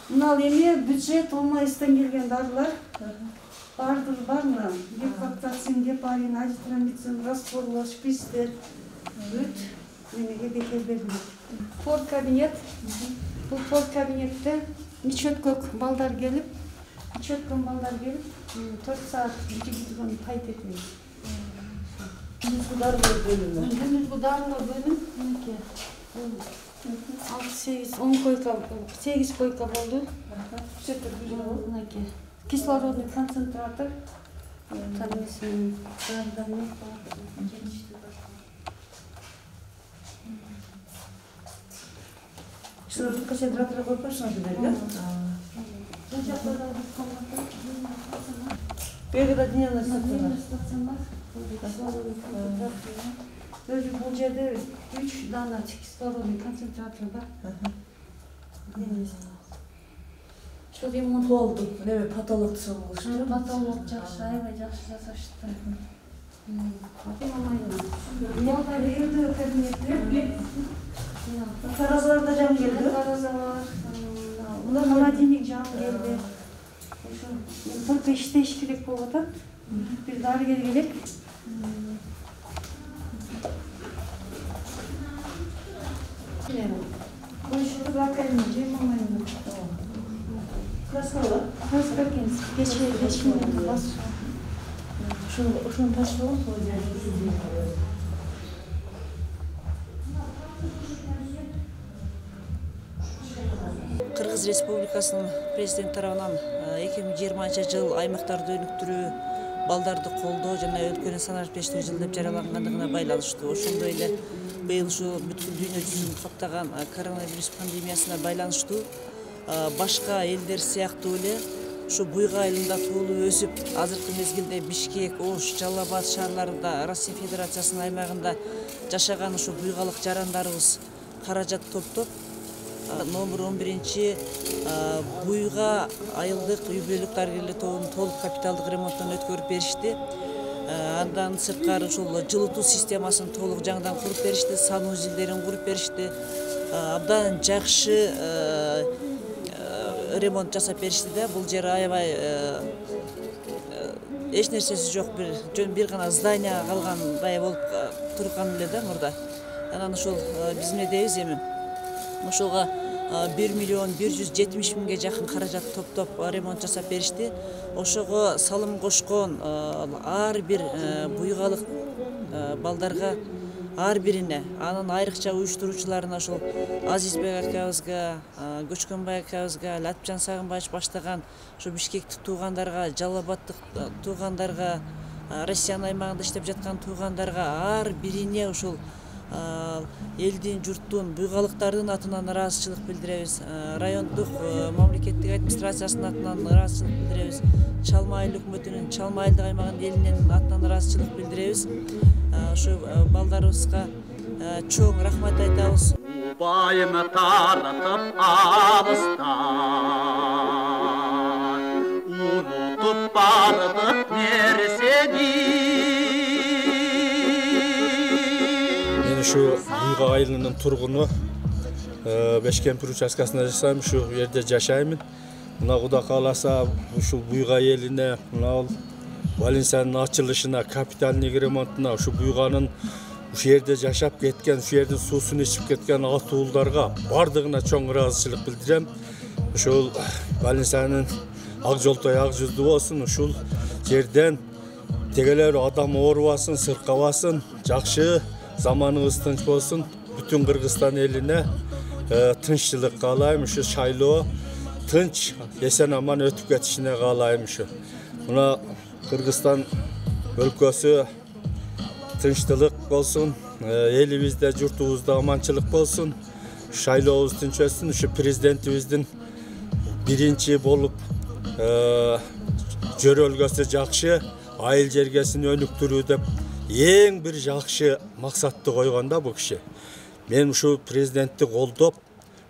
Мынал эме бюджет ОМСтан келген дарылар. Бар мына гепаттацин, гепарин, азитромицин, расходлар, шприцтер бүт эмеге бекер берилет. Форт кабинет. Бул форт кабинетте нечеткө балдар келип, 4 саат жигитгөн кайт этебиз. Күндүзгү дарылар бөлүм. 8 койка болду. Кислородный концентратор. Кислородный концентратор койпошуна да? Бегада дневной стационар. Өзі бұл жерде 3 дана кислородный концентратор бар. Что ремонт болды? Неме патолог соғылышты? Патолог жақсы, аябай жақсы жасашты. Молда берді кабинетте. Таразаларда жан келді? Таразалар. Бұлар холодильник жан келді. Только іштеш керек болып атат. Bir darıgер келек. Konuşuldu bakalım, cemamayın. Kraskala? Kraskala kendisi. Geçmeyin. Bas. Şunu taşlayalım koyacağız. Кыргыз Республикасынын президент тарабынан 2020 жыл аймактарды өнүктүрүү, балдарды колдоо жана өлкөнү санариптештирүү жылы деп жарыялангандыгына байланыштуу. Ошондой эле быйыл ушу бүткүл дүйнө жүзүн каптаган коронавирус пандемиясына байланыштуу башка элдер сыяктуу эле ушу буйга айылында туулуп өсүп, азыркы мезгилде Бишкек, Ош, Жалал Абад шаарларында Россия Федерациясынын аймагында жашаган ушу буйгалык жарандарыбыз каражат топтоп номер 11 буйга айылдык үй-бүлөлүк дарыгерлер тобунун толук капиталдык ремонттон өткөрүп беришти. Андан сырткары ушул жылытуу системасын толук жаңыдан куруп беришти, санузелдерин куруп беришти. Абдан жакшы ремонт жасап беришти да. Бул жер аябай эч нерсеси жок, бир гана здание калгандай болуп турган эле да мурда. Анан ушул биз эмне дейбиз эми? Ошолго 1 миллион 170 миңге жакын каражат топтоп ремонт жасап беришти. Ошого салым кошкон ар бир буйгалык балдарга, ар бирине, анын айрыкча уюштуруучуларына ошол Азизбек акабызга, Көчкөнбай акабызга, Латыпжан Сагынбаевич баштаган ошо Бишкектик туугандарга, Жалал Абадтык туугандарга, Россиянын аймагында иштеп жаткан туугандарга ар бирине ушул элдин, журттун, буйгалыктардын атынан ыраазычылык билдиребиз. Райондук мамлекеттик администрациясынын атынан ыраазычылык билдиребиз. Чалма айыл өкмөтүнүн, Чалма айылдык аймагынын элинин атынан ыраазычылык билдиребиз. Ушу балдарыбызга чоң рахмат айтабыз. Байымы таратып алыстан, унутуп бардык нерсени. Şu Буйга айылынын тургуну Бешкемпир участкасында жашайм, ушу жерде жашаймын. Мына Куда кааласа ушул Буйга элине, мына Валенсиянын ачылышына, капитальный ремонтуна, ушу Буйганын ушу жерде жашап кеткен, ушу жердин суусун ичип кеткен ат уулдарга бардыгына чоң ыраазычылык билдирем. Ушул Валенсиянын ак жолтой, ак жүздүү болсун, ушул жерден тегелер адам оорубасын, сыркабасын, жакшы zamanımız tınç olsun, bütün Kırgızstan eline tınççılık kalayım şu şayloo, tınç, esen aman ötüp geçişine kalayım şu. Buna Kırgızstan ülkesi tınççılık olsun, elimizde, yurtumuzda amançılık olsun, şayloğuz tınç olsun, şu prezidentimizin birinci bolup jörölgesi jakşı, ayıl jergesini önüktürүү деп ең бір жақшы мақсатты қойғанда бұл кіші. Мен ушу президентти колдоп,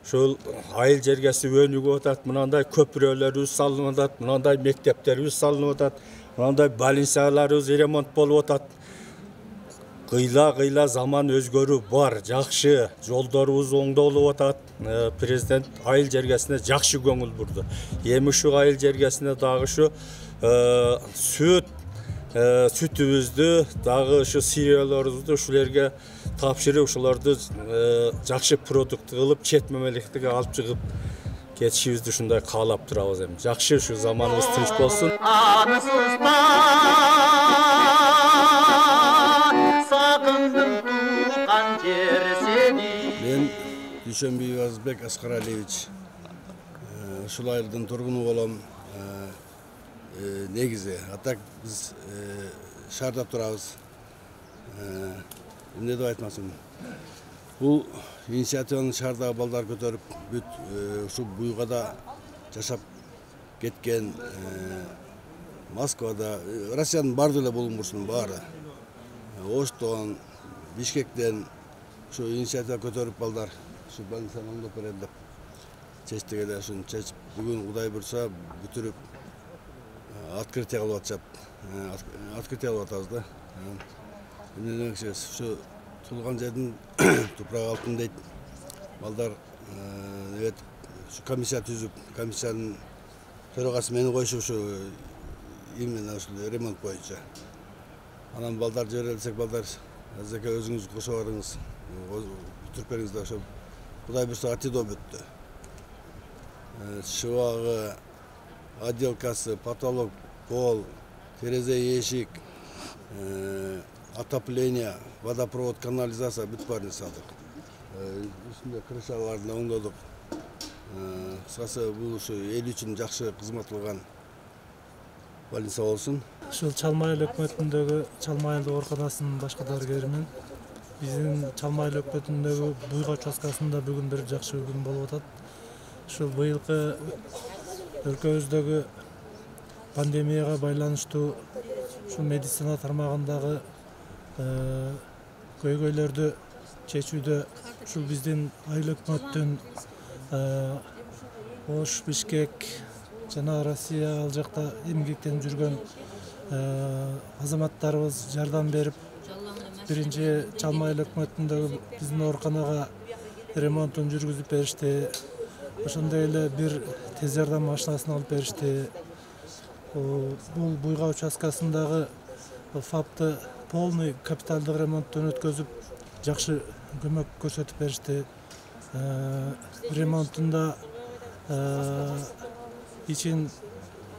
ошол айыл жергеси өнүгүп атат, мынандай көпүрөлөрүбүз салынып атат, мынандай мектептерибиз салынып атат, мынандай больницаларыбыз ремонт болуп атат. Кыйла заман өзгөрүү бар, жакшы, жолдорубуз оңдолуп атат. Президент айыл жергесине жакшы көңүл бурду. Эми ушу айыл жергесине дагы ушу сүтүбүздү, дагы ушу сыйраларыбызды ушулерге тапшырып, ушуларды жакшы продукт кылып, чет мамлекетке алып чыгып кетишибизди ушундай каалап турабыз эми. Жакшы, ушу заманыбыз тынч болсун. Мен Дүйшөнбиев Азбек Аскаралиевич, ушул айылдын тургуну болом. Негизи, атак биз шаарда турабыз. Эмне деп айтмасым. Бул инициативаны шаардагы балдар көтөрүп, бүт ушу Буйгада жашап кеткен, Москвада, Россиянын бар деле булуңмурсунун баары. Оштон, Бишкектен ушу инициатива көтөрүп балдар ушу больницаны оңдоп берели деп чечтик эле. Ушуну чечип, бүгүн Кудай буйрса бүтүрүп открытие кылып атышат. Открытие кылып атабыз да. Эмне демекчибиз, ушу туулган жердин тупрак алтын дейт. Балдар ушу комиссия түзүп, комиссиянын төрагасы мени койушуп ушу именно ушул ремонт боюнча. Анан балдар жиберелсек, балдар азеке өзүңүз кошо барыңыз, бүтүрүп бериңиз да. Ошо Кудай буйрса АТИДО бүттү. Шыбагы, отделкасы, потолок, пол, терезе, эшик, отопление, водопровод, канализация бүт баарын салдык. Үстүндө крышаларын оңдодук. Кыскасы бул ушу эл үчүн жакшы кызмат кылган больница болсун. Ушул Чалма айыл өкмөтүндөгү Чалма айылдык ооруканасынын башкы дарыгеримин. Биздин Чалма айыл өкмөтүндөгү Буйга участкасында бүгүн бир жакшы күн болуп атат. Ушул быйылкы өлкөбүздөгү пандемияга байланыштуу ушул медицина тармагындагы көйгөйлөрдү чечүүдө ушул биздин айыл өкмөттүн Ош, Бишкек жана Россия ал жакта эмгектенип жүргөн азаматтарыбыз жардам берип, биринчи Чалма айыл өкмөтүндөгү биздин ооруканага ремонтун жүргүзүп беришти. Ошондой эле бир тез жардам машинасын алып беришти. Бул Буйга участкасындагы ФАПты полный капиталдык ремонттон өткөзүп, жакшы көмөк көрсөтүп беришти. Ремонтунда ичин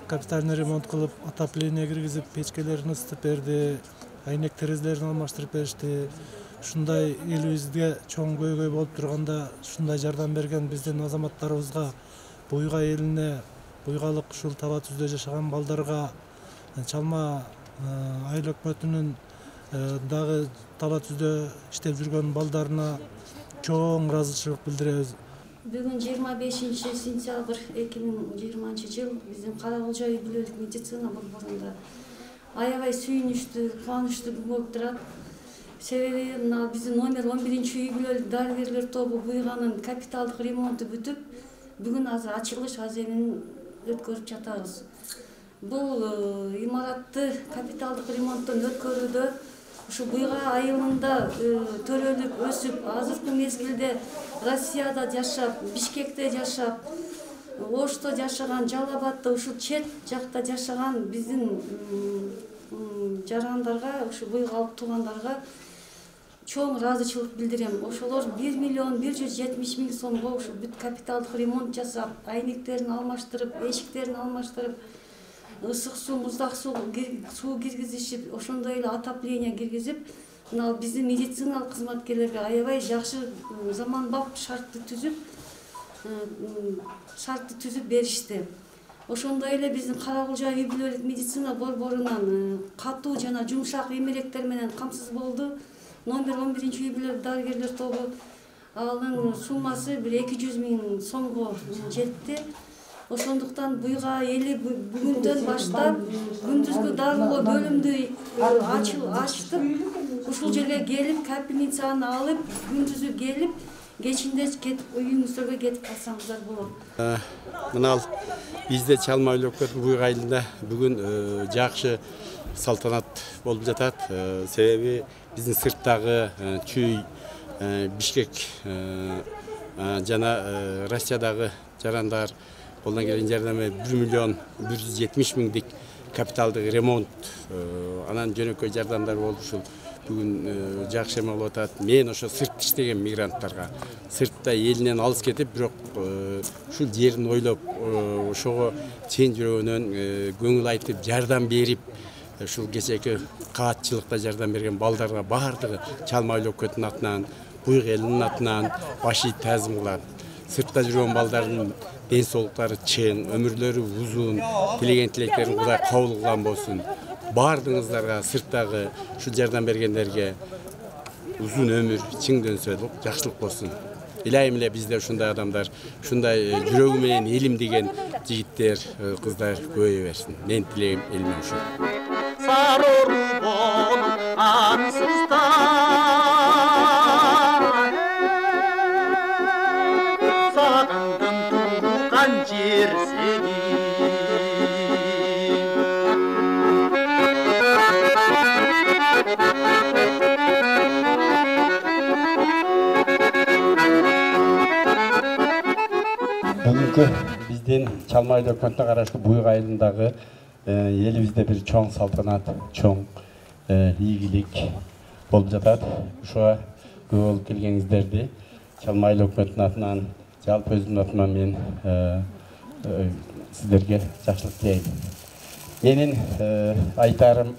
капитальный ремонт кылып, отопление киргизип, печкелерин ысытып берди, айнек терезелерин алмаштырып беришти. Ушундай элибизге чоң көйгөй болуп турганда ушундай жардам берген биздин азаматтарыбызга, Буйга элине, буйгалык ушул тала түздө жашаган балдарга, Чалма айыл өкмөтүнүн дагы тала түздө иштеп жүргөн балдарына чоң ыраазычылык билдиребиз. Бүгүн 25 сентябрь 2020 жыл биздин Каракулжа үй бүлөлүк медицина борборунда аябай сүйүнүчтүү, кубанычтуу күн болуп турат. Себеби мына биздин номер 11 үй бүлөлүк дарыгерлер тобу Буйганын капиталдык ремонту бүтүп, бүгүн азыр ачылыш аземин өткөрүп жатабыз. Бул имаратты капиталдык ремонттон өткөрүүдө ушу Буйга айылында төрөлүп, өсүп, азыркы мезгилде Россияда жашап, Бишкекте жашап, Ошто жашаган, Жалал-Абадта, ушул чет жакта жашаган биздин жарандарга, ушу буйгалык туугандарга чоң ыраазычылык билдирем. Ошолор 1 миллион 170 миң сомго ушу бүт капиталдык ремонт жасап, айнектерин алмаштырып, эшиктерин алмаштырып, ысык суу, муздак суу киргизишип, ошондой эле отопление киргизип, мына биздин медициналык кызматкерлерге аябай жакшы заманбап шартты түзүп беришти. Ошондой эле биздин Каракулжа үй бүлөлүк медицина борборунан катуу жана жумшак эмеректер менен камсыз болду. Номер 11 үй бүлөлүк дарыгерлер тобу анын суммасы 200 миң сомго жетти. Ошондуктан буйга эли бүгүндөн баштап күндүзгү дарылоо бөлүмдү ачтып ушул жерге келип капельницаны алып күндүзү келип кечинде кетип үйүңүздөргө кетип калсаңыздар болот. Мынал бизде Чалма айлөкмөт буйга айылында бүгүн жакшы салтанат болуп жатат. Себеби биздин сырттагы Чүй, Бишкек жана Россиядагы жарандар колдон келген жардамы 1 миллион 170 миңдик капиталдык ремонт анан жөнөкөй жардамдар болуп ушул бүгүн жакшы эме болуп атат. Мен ошо сырт иштеген мигранттарга сыртта элинен алыс кетип, бирок ушул жерин ойлоп, ошого чын жүрөгүнөн көңүл айтып, жардам берип, ушул кечээки каатчылыкта жардам берген балдарга баардыгы Чалма айлөкмөттүн атынан, буйга элинин атынан баш ийип таазим кылат. Сыртта жүргөн балдардын ден соолуктары чың, өмүрлөрү узун, тилеген тилектерин Кудай кабыл кылган болсун. Бардыгыңыздарга, сырттагы ушул жардам бергендерге узун өмүр, чың ден соолук, жакшылык болсун. Илайым эле бизде ушундай адамдар, ушундай жүрөгү менен элим деген жигиттер, кыздар көбөйө берсин. Менин тилегим элиме ушул. Sarı bol ansızda Sağındım tuğan cer seni Бүгүнкү биздин Чалма айлөкмөтүнө караштуу Буйга айылындагы элибизде бир чоң салтанат, чоң ийгилик болуп жатат. Ошого көп болуп келгениңиздерди Чалма айлөкмөтүнүн атынан, жалпы өзүмдүн атыман мен сиздерге жакшылык тилейм. Менин айтарым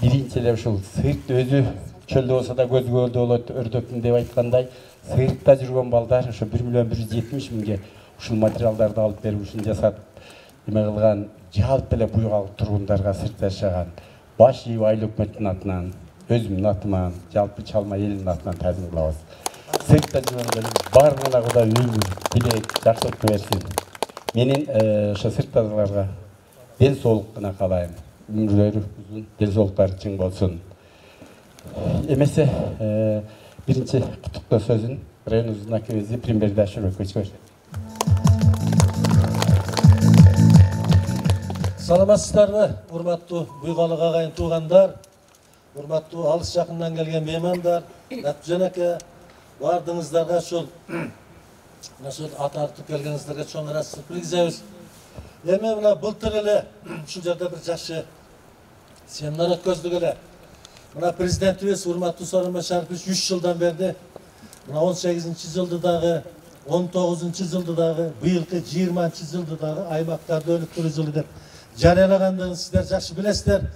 биринчи эле ушул сырт өзү чөлдө болсо да көзгө көлдө болот, өрдөктүн деп айткандай, сыртта жүргөн балдар ошо 1 миллион 170 миңге ушул материалдарды алып берип, ушун жасап эме кылган жалпы эле буйгалык тургундарга, сыртта жашаган баш ийип айлөкмөттүн атынан, өзүмдүн атыман, жалпы Чалма элинин атынан таазим кылабыз. Сыртта жүргөндөрдүн баарына Кудай өмүр, тилек, жакшылык берсин. Менин ошо сырттагыларга ден соолук гана каалайм. Өмүрлөрү узун, ден соолуктары чың болсун. Эмесе биринчи куттуктоо сөзүн районубуздун акимибиз Примбер Дашуровго берет. Саламатсыздарбы, урматтуу буйгалык агайын туугандар, урматтуу алыс жакындан келген меймандар, Ратжан ака, бардыгыңыздарга ушул ат артып келгениңиздерге чоң ыраазычылык билгизебиз. Эми мына былтыр эле ушул жерде бир жакшы семинар өткөздүк эле. Мына президентибиз урматтуу Сооронбай Шарипович 3 жылдан берди. Мына 18-жылды дагы, 19-жылды дагы, быйылкы 20-жылды дагы аймактарды өнүктүрүү жылы деп жарыялагандыгын сиздер жакшы билесиздер.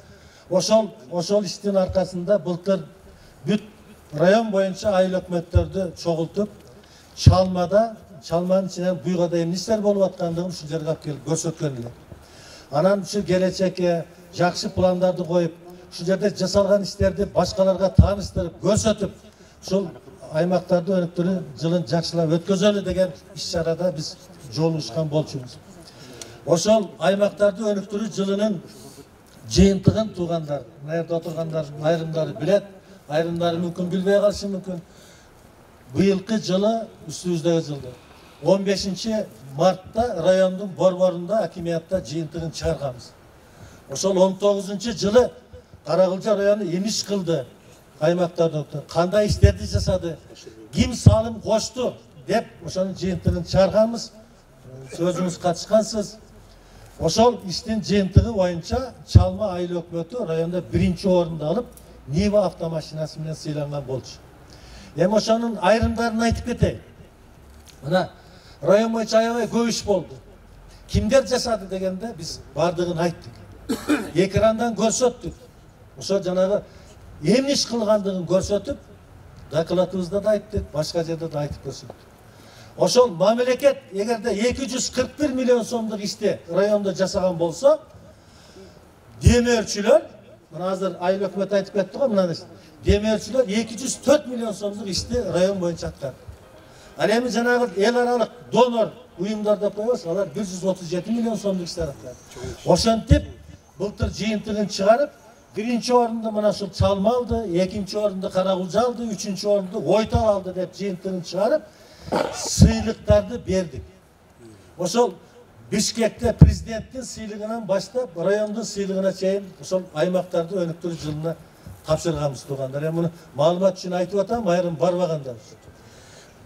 Ошол иштин аркасында былтыр бүт район боюнча айыл өкмөттөрдү чогултуп, Чалманын ичинен буйгада эмне иштер болуп аткандыгын ушул жерге алып келип көрсөткөн эле. Анан ушул келечекке жакшы пландарды коюп, ушул жерде жасалган иштерди башкаларга тааныштырып, көрсөтүп, ушул аймактарды өнүктүрүү жылын жакшылап өткөзөлү деген иш-чарада биз жолугушкан болчубуз. Ошол аймактарды өнүктүрүү жылынын жыйынтыгын туугандар, мына жерде отургандар айрымдары билет, айрымдары мүмкүн билбей калышы мүмкүн. Быйылкы жылы үстүбүздөгү жылды 15 мартта райондун борборунда акимиятта жыйынтыгын чыгарганбыз. Ошол 19-жылы Каракылжа району эмне иш кылды? Аймактарды кандай иштерди жасады? Ким салым кошту деп ошонун жыйынтыгын чыгарганбыз. Сөзүңүз катышкансыз. Ошол иштин жыйынтыгы боюнча Чалма айыл өкмөтү районда 1-орунду алып, Нива автомашинасы менен сыйланган болчу. Эми ошонун айрымдарын айтып кетейин. Мына район боюнча аябай көп иш болду. Кимдер жасады дегенде биз бардыгын айттык. Экрандан көрсөттүк. Ошо жанагы эмне иш кылгандыгын көрсөтүп, докладыбызда да айттык, башка жерде да айтып көрсөттүк. Ошол мамлекет эгерде 241 миллион сомдук ишти районда жасаган болсо, демөөрчүлөр, мына азыр айыл өкмөт айтып кетти го, мына демөөрчүлөр 204 миллион сомдук ишти район боюнча аткарды. Al endi janagı el aralık donor uyumlarda koyuyoruz. Alar 137 milyon so'mlik iştiraklar. Oşantip былтыр жыйынтыгын чыгарып, birinci orunda mana şu çalma aldı, ikinci orunda Karagulca aldı, üçüncü orunda Oytal aldı dep jıйынтыгын çıkarıp sıylıklardı verdik. Oşol Bişkek'te prezidentin sıylığından başlayıp rayonun sıylığına çeyin, oşol aymaklarda önüktür yılına tapşırganımız tuğanlar. Yani bunu malumat için aytıp atam, ayrım barbagandar.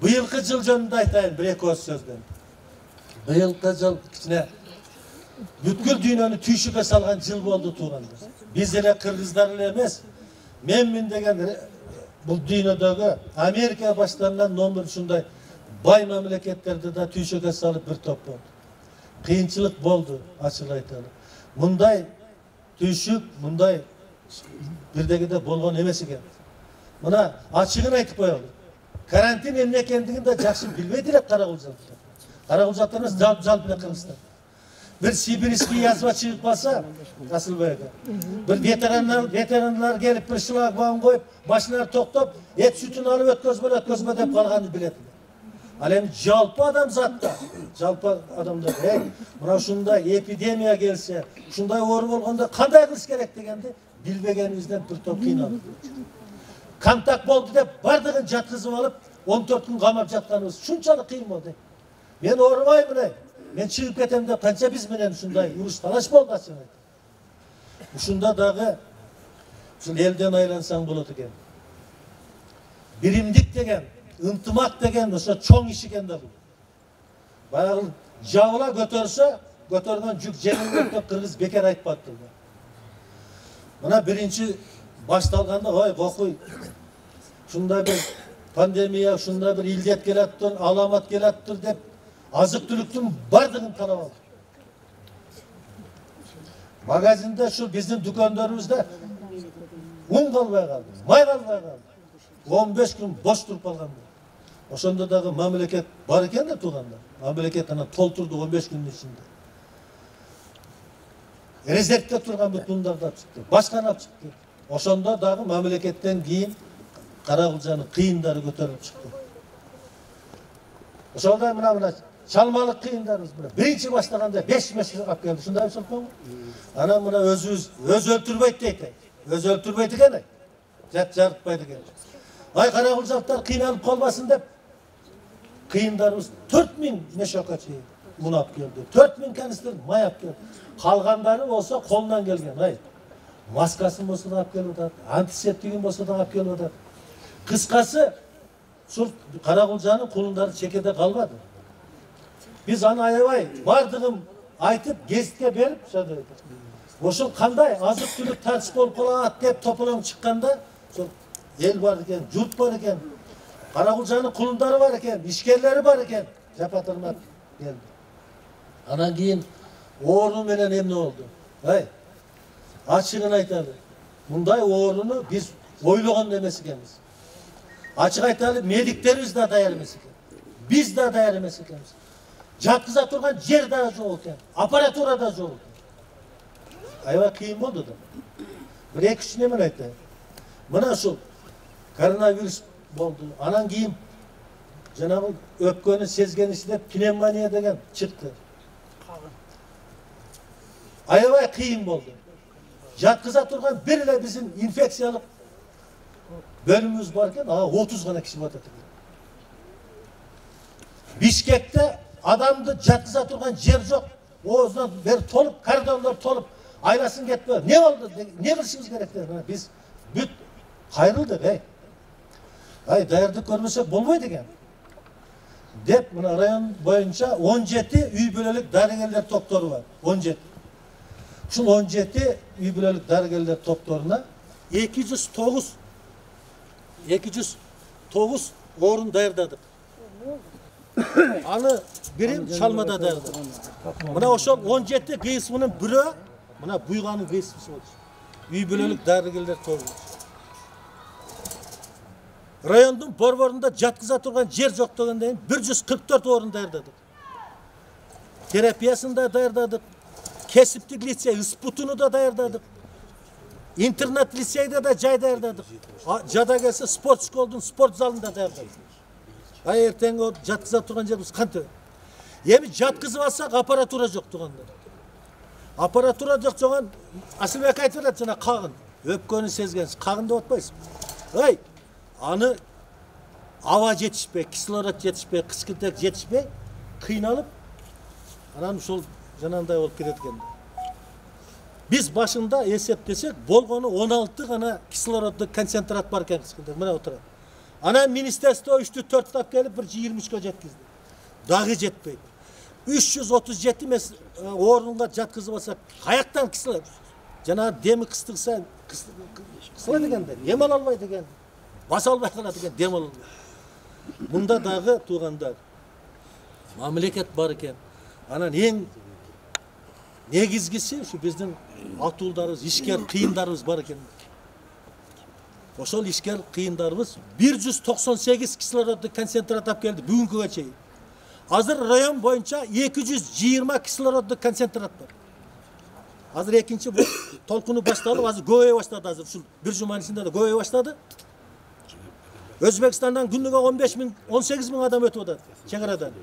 Bıyılkı yıl jönünde aytayın, bir iki sözden. Bıyılkı yıl içine bütkül dünyanı tüyşüke salgan yıl oldu tuğanlar. Biz ele Kırgızlar ile emez. Men degen bu dünyadagi Amerika başlarından nomur şunday bay memleketlerde de tüyşüke salıp bir top oldu. Kıyınçılık boldu açık aytalı. Munday tüyşük, munday birdegide bolgan emes eken. Buna açığın aytıp koyalım. Karantin emne ekendigini de jakşı bilmediler Karagulcatlar. Karagulcatlarımız jalp bilen Kırgızstan. Bir Sibirski yazma çıkıp kalsa, Asılbey'e. Bir veteranlar gelip bir şılak bağın koyup, başına toktop, et sütünü alıp ötközme dep kalganını biletiler. Alem jalpı adam zatta, jalpı adamda. Hey, buna şunday epidemiya gelse, şunday oru bolganda kanday kılış gerek degendi, bilbegenimizden bir top kıynalı. Kantak boldu dep bardığın jatkızıp alıp, 14 gün kamap jatkanımız şunçalık kıyım oldu. Men orumayım ne? Men çıkıp ketem de kança biz menen şunday uruş talaş boldu açın. Uşunda dağı şu elden aylansan boladı eken. Birimdik degen, ıntımak degen, oşa çoğun iş eken de bu. Bayağı javla götörse, götörden jük jemilmekte Kırgız bekar aytpattı. Buna birinci baştalganda, oy kokuy, şunda bir pandemiya, şunda bir ildet gelattir, alamat gelattir dep, azık tülüktün bardığın talep aldı. Magazinde şu bizim dükkanlarımızda un kalmaya kaldı, may kalmaya kaldı. 15 gün boş durup kalgan. Oşonda dağı memleket var eken de tuğanda. Memleket tolturdu 15 günün içinde. Rezervde turgan bütünler da çıktı. Başkan ap çıktı. Oşonda dağı memleketten giyin Karagulcanın kıyınları götürüp çıktı. Oşonda mına çalmalık kıyınlarımız buna. Birinci başlaganda 5 meşhur ap geldi. Şunda bir sorun mu? Ana buna öz öldürmeydi deydi. Öz öldürmeydi gene. Jarıtmaydı gene. Ay Karagulcaklar kıynalıp kalmasın dep kıyınlarımız 4000 meşakat munap geldi. 4000 kanister mayap geldi. Kalganları olsa kolundan gelgen. Hayır. Maskasın olsa da ap geliyorlar. Antiseptikin olsa da ap geliyorlar. Kıskası şu Karagulcanın kulunları çekede kalmadı. Biz ana ayavay vardığım aytıp gezitke berip şöyle. Oşul kanday azık tülük tartışma olup kalan dep topulan çıkkanda el var iken, yurt var iken, Karagulcanın kulunları var iken, işkerleri var iken, japatırmak geldi. Anan keyin oğrunu menen emne oldu. Hay, açığın aytalı. Bunday oğrunu biz oyloğan demesi ekeniz. Açık aytalı, mediklerimiz de dayar emesi eken. Biz de dayar emesi ekeniz. Jatkıza turgan yer da yok eken, aparatura da yok eken. Ayva kıyım oldu da. Bir iki üç nemen aytalı. Buna şu koronavirüs oldu. Anan keyin Cenab-ı öpkönü sezgenisi pnevmoniya degen çıktı. Ayvay kıyım oldu. Jatkıza turgan birle bizim infeksiyalık bölümümüz varken 30 gana kişi vatan. Bişkek'te adamdı jatkıza turgan yer yok. Oğuzdan beri tolup, kardonlar tolup aylasın gitmiyor. Ne oldu? Ne bilsiniz gerekli? Biz büt kayrıldık hey. Ay dayardık görmesek bolmaydı gen. Dep buna rayon boyunca 17 üy bölelük darıgeller doktoru var. 17. Şu 17 üy bölelük darıgeller doktoruna 209 orun dayardadık. Anı birim çalmada dayardadık. Buna oşol 17 kıyısmının biri, buna buyganın kıyısmısı olur. Üy bölelük darıgeller doktoru. Rayondun borborunda jatkıza turgan yer yok degendeyin 144 orun dayardadık. Terapiyasını da dayardadık. Kesiptik lisey, isputunu da dayardadık. İnternet liseyde de jay dayardadık. Jada gelse sport şkolunun sport zalında dayardadık. Ай эртең жаткыза турган жерибиз кантип? Эми жаткызып алсак аппаратура жок тугандар. Аппаратура жок жогон Асылбек айтып атат жана кагын. Өпкөнү сезгенсиз, кагын деп атпайсызбы? Ай, аны аба жетишпей, кислород жетишпей, кычкылтек жетишпей, кыйналып, анан ушул жанагындай болуп кетет экен. Biz başında eseplesek болгону 16 гана кислороддук концентрат бар экен кычкылтек. Мына отурат. Анан министерство 3-4 тап келип 1-23 жеткизди. Дагы жетпейт. 337 орунга жаткызып алсак, каяктан кислород? Жана деми кыстырса, кысыла дегенде, дем ала албайт экен. Баса албай калат экен, дем ала албайт. Мында дагы туугандар мамлекет бар экен. Анан эң негизгиси ушу биздин атуулдарыбыз, ишкер кыйындарыбыз бар экен. Ошол ишкер кыйындарыбыз 198 кислороддук концентрат алып келди бүгүнкүгө чейин. Азыр район боюнча 220 кислороддук концентрат бар. Азыр экинчи толкуну башталып, азыр көбөйө баштады. Азыр ушул бир жуманын ичинде да көбөйө баштады. Өзбекстандан күнүгө 15 миң, 18 миң адам өтүп атат чек-арадан.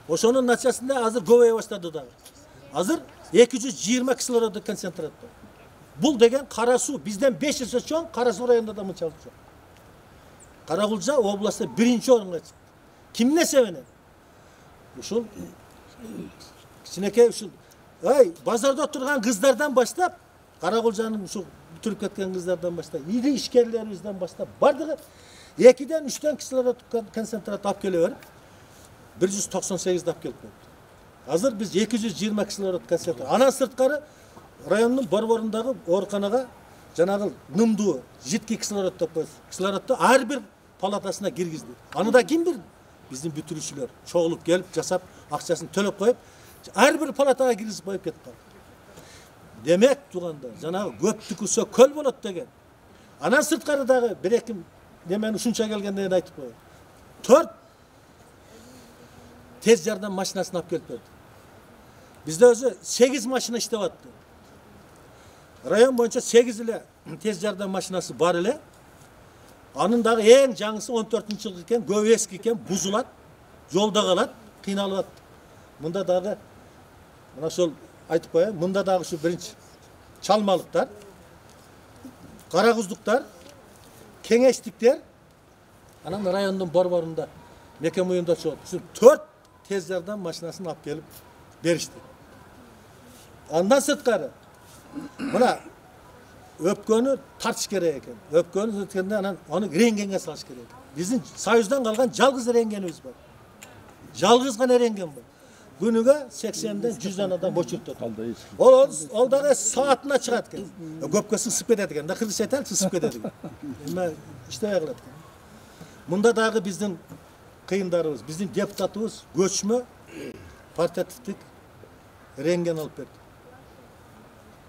Ошонун натыйжасында азыр көбөйө баштады дагы. Азыр 220 кислороддук концентрат бар. Бул деген Кара Суу, бизден 5 эсе чоң, Кара Суу районунда да мынчалык чоң. Каракулжа областта биринчи орунга чыкты. Кимне себенен? Ушул кичинекей ушул базарда турган кыздардан баштап, Каракулжанын ушул бүтүрүп кеткен кыздардан баштап, ири ишкерлерибизден баштап бардыгы 2-ден 3-тен кислороддук концентрат алып келе берип 198 алып келип койду. Азыр биз 220 кислород концентрат. Анан сырткары райондун борборундагы ооруканага жанагы нымдуу жидкий кислород деп коебуз. Кислородду ар бир палатасына киргизди. Аны да ким бирди? Биздин бүтүрүүчүлөр чогулуп келип, жасап, акчасын төлөп коюп, ар бир палатага киргизип коюп кетип калды. Демек туугандар, жанагы көп түкүрсө көл болот деген. Анан сырткары дагы бир-эки немени ушунча келгенден айтып коеюн. 4 тез жардам машинасын алып келип берди. Bizde özü 8 maşina işlep attı. Rayon boyunca 8 ile tez yardım maşinası var ile. Anın dağı en canlısı 14. yıl iken, göğü eski iken buzulat, yolda kalat, kıynalıp attı. Bunda dağı, buna sol aytıp koyayım, bunda dağı şu birinci çalmalıklar, karakuzluklar, kengeçlikler, anam rayonun borborunda, mekan uyunda çoğu. Şu 4 tez yardım maşinasını alıp gelip berişti. Ondan sırtkarı, buna öpkönü tartış gerek eken. Öpkönü sırtkende anan onu rengenge salaş gerek. Bizim Soyuzdan kalgan жалгыз rengenimiz var. Жалгыз gana rengen var. Günüge 80'den 100'den adam boşurttu. Ol dağı saatine çıkat eken. Köpkesi sıp edet eken. Nakırlı şeytan sıp edet eken. Ama işte ayaklat eken. Bunda dağı bizim kıyındarımız, bizim deputatımız göçme partiyatiflik rengen alıp verdi.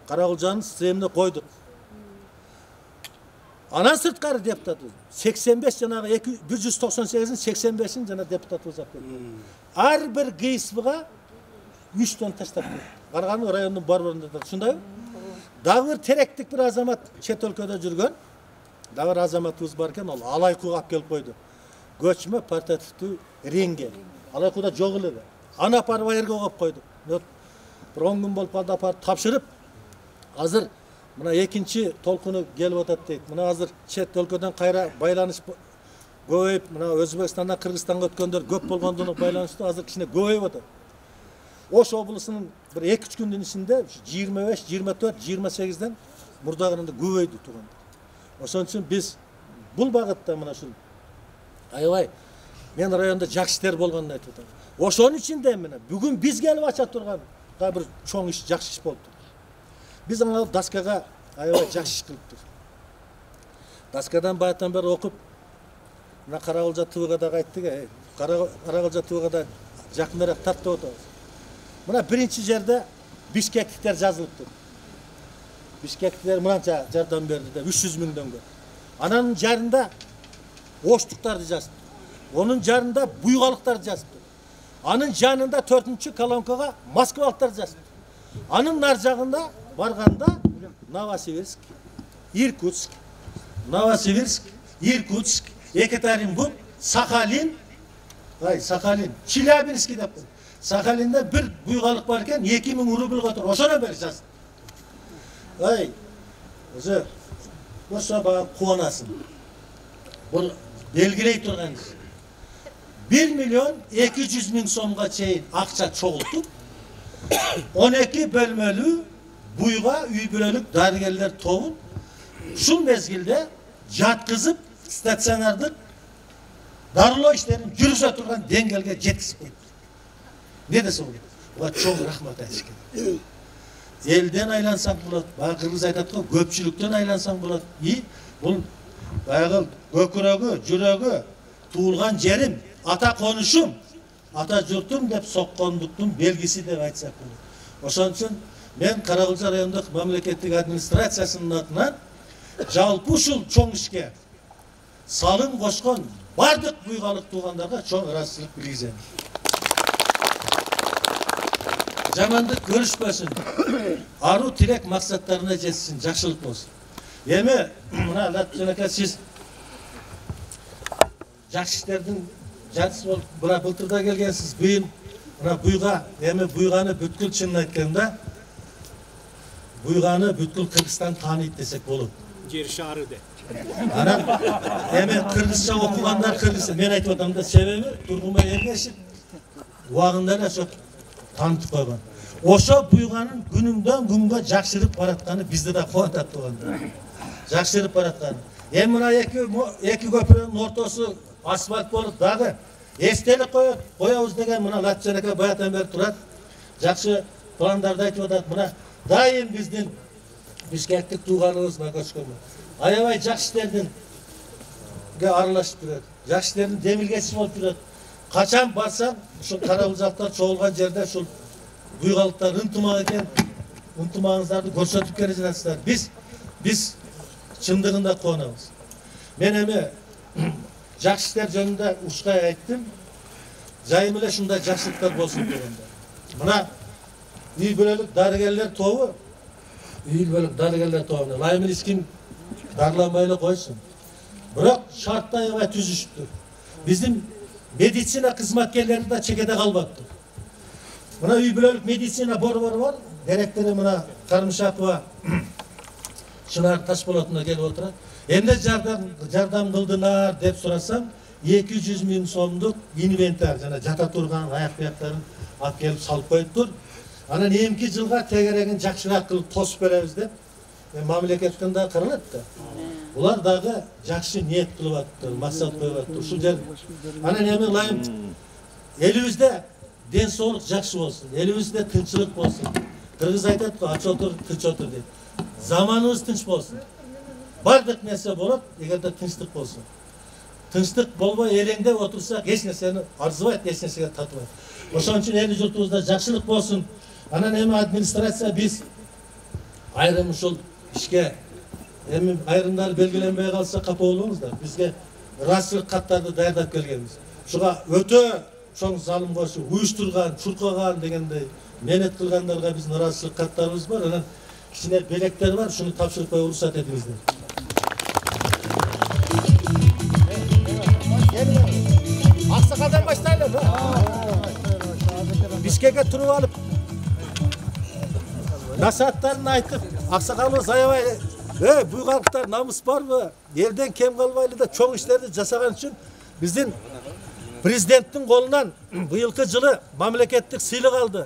Karakılcanın sistemine koyduk. Ana sırtkarı deputatı 85 janağı 198'in 85'in jana deputatı uzak verdi. Her bir kıyısmığa 3 ton taşlap verdi. Karaganda rayonun barbarında da. Şunday mı? Dağır terektik bir azamat çet ülkede жүрген. Dağır azamatımız varken o Alayku'ya alып kelip koydu. Göçme partiyatifti rengen. Alayku'da жоғылы. Ana parva yerge koyup koydu. Bir 10 gün bolup aldı apar tapşırıp hazır mına ikinci tolkunu gelip atat deyip. Mına hazır çet өлкөдөн kayra baylanış көбөйүp, mına Özbekistan'dan Kırgızstan'a ötkönдөр köp bolgondon baylanıştı hazır kişine көбөйүp atat. Oş oblısının bir 2-3 gündün içinde 25, 24, 28'den murdağında көбөйдü tuğandı. Oşon üçün biz bul bagытта mına şu aybay men rayonda жакшы иштер болгонун айтып атам. Oşon üçün de mına bugün biz gelip aça turgan bir çoğun iş, жакшы iş boldu. Biz ana daskaga aybay жакшы iş kılıptır. Daskadan bayattan beri okup mına Karakılca tığıga da ayttık. Karakılca tığıga da jakыныраак tartып oturabız. Mına birinci yerde Bişkeklikler yazılıptır. Bişkeklikler mınança jardam berdi de 300 000'den gör. Ananın jarında Oştuklardı жазды. Onun jarında Buygalıklar жазды. Anın janında 4-cü kolonkaga Moskvalıklar жазды. Anın narjağında barganda Novosibirsk, Irkutsk, Ekaterinburg, Sakhalin, Çilyabinski dep. Sakhalin'de bir buygalık varken 2000 rubl götür. Oşona bereceğiz. Ay, özür. Bu sabah kuanasın. Bu belgiley turgan. 1.200.000 so'mga çeyin akça çoğultup 12 bölmeli buyga üy bölölük dargerler toğun şul mezgilde jatkızıp statsionardık darıloo işlerin жүрүшө turgan dengelge jetkizip ketти. Ne dese olur? Oga çok rahmat aytish kerak. Elden aylansang bolat, bayağı Kırgız aytat go, köpçülükten aylansang bolat. Bul bayağı gökürögü, jürögü, tuğulgan jerim, ata konuşum, ata jurtum dep sokkonduktun belgisi dep aytsak bolat. Oşon üчүн men Karagülce rayonduk memleketlik administrasiyaсынын атынан жалпы ушул чоң ишке салым кошкон бардык буйгалык туугандарга чоң ыраазычылык билгизем. Жамандык көрүшпөсүн, аруу тилек максаттарына жетсин, жакшылык болсун. Эми мына Латжанака сиз жакшы иштердин жартысы болуп мына былтырда келгенсиз. Быйыл мына буйга, эми буйганы бүткүл чынын айтканда буйганы бүткүл Кыргызстан тааныйт десек болот. Жер шары де. Анан эми кыргызча окугандар кыргызча мен айтып атам да себеби тургунбай эргешип убагында эле ошо танытып койгон. Ошо буйганын күнүндөн күнгө жакшырып баратканы бизди да кубантат туугандар. Жакшырып баратканы. Эми мына эки көпүрөнүн ортосу асфальт болуп дагы эстелик коебуз деген мына Латжанака баятан бери турат. Жакшы пландарды айтып атат. Мына дайым биздин бишкектик тууганыбыз мына көчкөнбү. Аябай жакшы иштердин аралашып жүрөт. Жакшы иштердин демилгечиси болуп жүрөт. Качан барсам, ушул Карагылжактар чогулган жерде ушул буйгалыктар ынтымак экен, ынтымагыңыздарды көрсөтүп келе жатасыздар. Биз чындыгында кубанабыз. Мен эми жакшы иштер жөнүндө ушкай айттым. Жайым эле ушундай жакшылыктар болсун дегенде. Мына үй бөлөлүк дарыгерлер тобу, лайым эч ким дарыламай эле койсун. Бирок шартты аябай түзүштү. Биздин медицина кызматкерлери да чекеде калбаптыр. Мына үй бөлөлүк медицина борбору бар. Директору мына Кармышакова Чынар Ташболотуна келип отурат. Эмне жардам кылдыңар деп сурасам, 200.000 сомдук инвентарь жана жата турган аяк бияктарын алып келип салып коюптур. Анан эмки жылга тегерегин жакшыраак кылып тосуп беребиз деп мамлекеттен да каралат да. Улар дагы жакшы ниет кылып аттыр, максат коюп аттыр. Ушул жер анан эми лайым элибизде ден соолук жакшы болсун, элибизде тынччылык болсун. Кыргыз айтат го, ач отур, тынч отур дейт. Заманыбыз тынч болсун. Бардык нерсе болот, эгерде тынчтык болсун. Тынчтык болбой элеңдеп отурсак, эч нерсени арзыбайт, эч нерсеге татыбайт. Ошон үчүн эли журтубузда жакшылык болсун. Анан эми администрация биз айрым ушул ишке эми айрымдары белгиленбей калса капа болбоңуздар. Бизге ыраазычылык каттарды даярдап келгенбиз. Ушуга өтө чоң залым кошуп, уюштурган, чуркаган дегендей менет кылгандарга биздин ыраазычылык каттарыбыз бар. Анан кичине белектер бар, шуну тапшырып коюп уруксат этиңиздер. Аксакалдан баштайлы. Бишкекке туруп алып насааттарын айтып, аксакалыбыз аябай буйгалыктар намыс барбы? Элден кем калбайлы да чоң иштерди жасаган үчүн биздин президенттин колунан быйылкы жылы мамлекеттик сыйлык алды.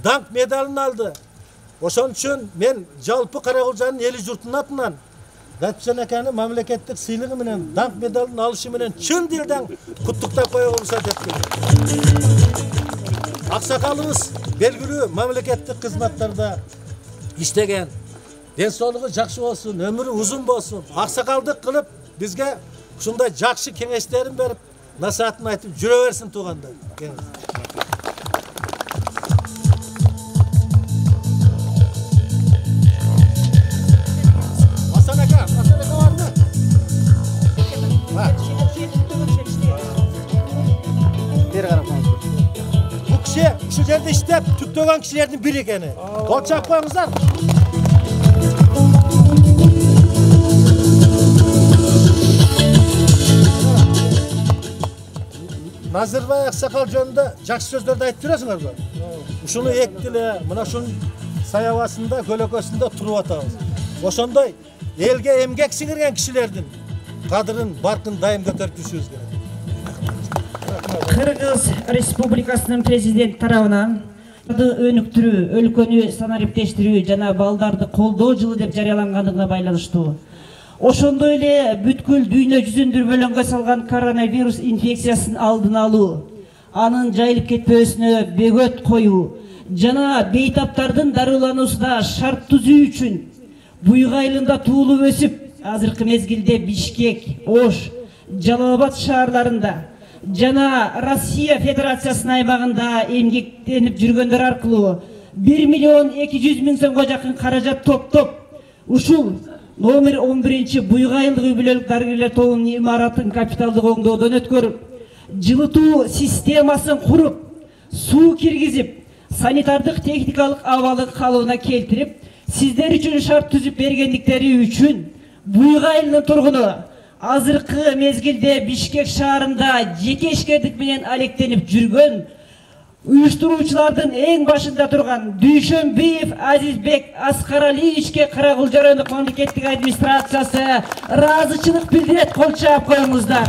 Данк медалын алды. Ошон үчүн мен жалпы Карагылжанын эли журтунун атынан Латжанаканы мамлекеттик сыйлыгы менен данк медалын алышы менен чын дилден куттуктап коюп уруксат эткен. Аксакалыбыз белгилүү мамлекеттик кызматтарда иштеген. Ден соолугу жакшы болсун, өмүрү узун болсун. Аксакалдык кылып бизге ушундай жакшы кеңештерин берип, насаатын айтып жүрө берсин туугандар. Асанака барбы? Бери карапаңыз. Бул киши ушул жерде иштеп түптөгөн кишилердин бири экени. Кол чап коюңуздар. Назарбай Аксакал жөнүндө жакшы сөздөрдү айтып жүрөсүңөр го. Ушуну эктиле, мына ушунун саябасында, көлөкөсүндө туруп атабыз. Ошондой элге эмгек сиңирген кишилердин кадырын, баркын дайым көтөрүп жүрүшүбүз керек. Кыргыз Республикасынын президент тарабынан өнүктүрүү, өлкөнү санариптештирүү жана балдарды колдоо жылы деп жарыялангандыгына байланыштуу. Ошондой эле бүткүл дүйнө жүзүн дүрбөлөңгө салган коронавирус инфекциясын алдын алуу, анын жайылып кетпөөсүнө бөгөт коюу жана бейтаптардын дарылануусуна шарт түзүү үчүн Буйга айылында туулуп өсүп, азыркы мезгилде Бишкек, Ош, Жалал Абад шаарларында жана Россия Федерациясынын аймагында эмгектенип жүргөндөр аркылуу 1 миллион 200 миң сомго жакын каражат топтоп, ушул номер 11 Буйга айылдык үй-бүлөлүк дарыгерлер тобунун имаратын капиталдык оңдоодон өткөрүп, жылытуу системасын куруп, суу киргизип, санитардык техникалык абалы калыбына келтирип, сиздер үчүн шарт түзүп бергендиктери үчүн Буйга айылынын тургуну азыркы мезгилде Бишкек шаарында жеке ишкердик менен алектенип жүргөн уюштуруучулардын эң башында турган Дүйшөнбиев Азизбек Аскаралиевичке Каракулча райондук мамлекеттик администрациясы ыраазычылык билдирет. Кол чаап коюңуздар.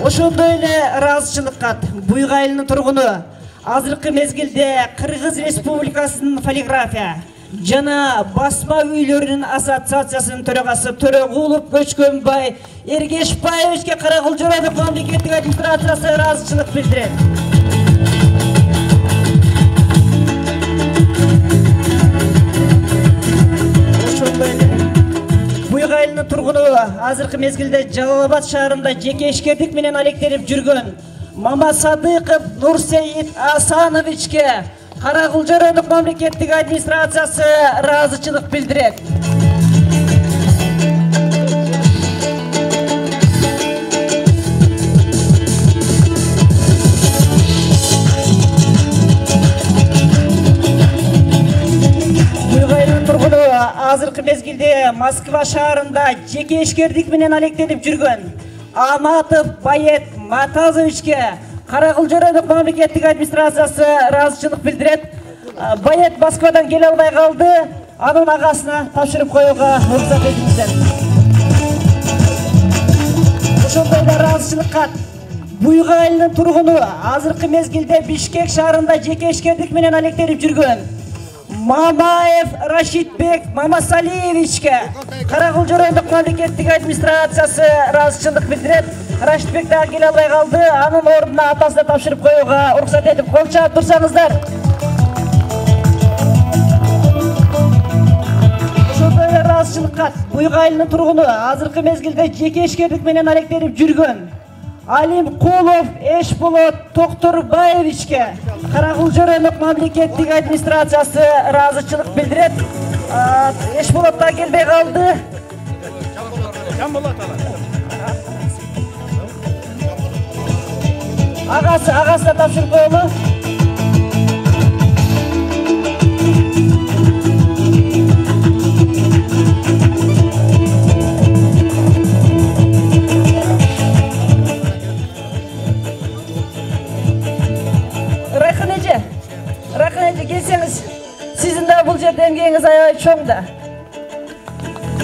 Ошондой эле ыраазычылык кат Буйга айылынын тургуну азыркы мезгилде Кыргыз Республикасынын фолиграфия жана басма үйлөрүнүн ассоциациясынын төрагасы Төрөгулов Көчкөнбай Эргешбаевичке Каракулча райондук мамлекеттик администрациясы ыраазычылык билдирет. Ошондой эле Буйга айылынын тургуну азыркы мезгилде Жалал Абад шаарында жеке ишкердик менен алектенип жүргөн Мамасадыков Нурсейит Асановичке Каракулча райондук мамлекеттик администрациясы ыраазычылык билдирет. Буйга айылынын тургуну азыркы мезгилде Москва шаарында жеке ишкердик менен алектенип жүргөн Аматов Байет Матазовичке Каракулча райондук мамлекеттик администрациясы ыраазычылык билдирет. Байет Москвадан келе албай калды, анын агасына тапшырып коюуга уруксат этиңиздер. Ошондой эле ыраазычылык кат Буйга айылынын тургуну азыркы мезгилде Бишкек шаарында жеке ишкердик менен алектенип жүргөн Мамаев Рашидбек Мамасалиевичке Каракулча райондук мамлекеттик администрациясы ыраазычылык билдирет. Рашидбек дагы келе албай калды, анын ордуна атасына тапшырып коюуга уруксат этип кол чаап турсаңыздар. Ошондой эле ыраазычылык кат Буйга айылынын тургуну азыркы мезгилде жеке ишкердик менен алектенип жүргөн Алимкулов Эшболот Токторбаевичке Каракулча райондук мамлекеттик администрациясы ыраазычылык билдирет. Эшболот да келбей калды. Агасына тапшырып коелу. Райхан эже келсеңиз, сиздин да бул жерде эмгегиңиз аябай чоң да.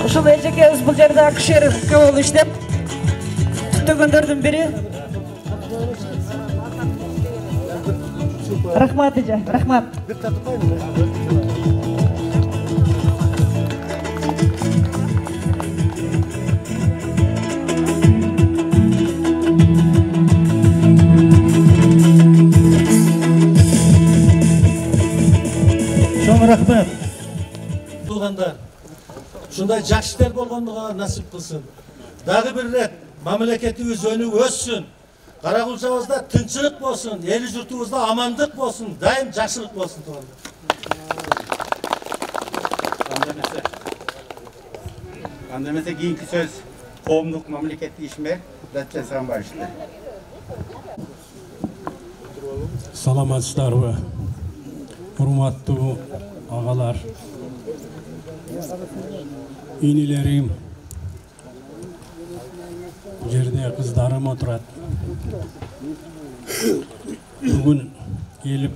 Ушул эжекебиз бул жерде акушер болуп иштеп түтөгөндөрдүн бири. Рахмат эже, рахмат. Рахмет. Туугандар, ушундай жакшы иштер болгондугу насип кылсын. Дагы бир рет мамлекетибиз өнүп өссүн. Каракулчабызда тынчылык болсун, эли журтубузда амандык болсун, дайым жакшылык болсун туугандар. Андемесе кийинки сөз коомдук мамлекеттик ишмер Датчан Саамбаевичте. Саламатсыздарбы, урматтуу агалар, инилерим, жерде кыздарым отурат. Бүгүн келип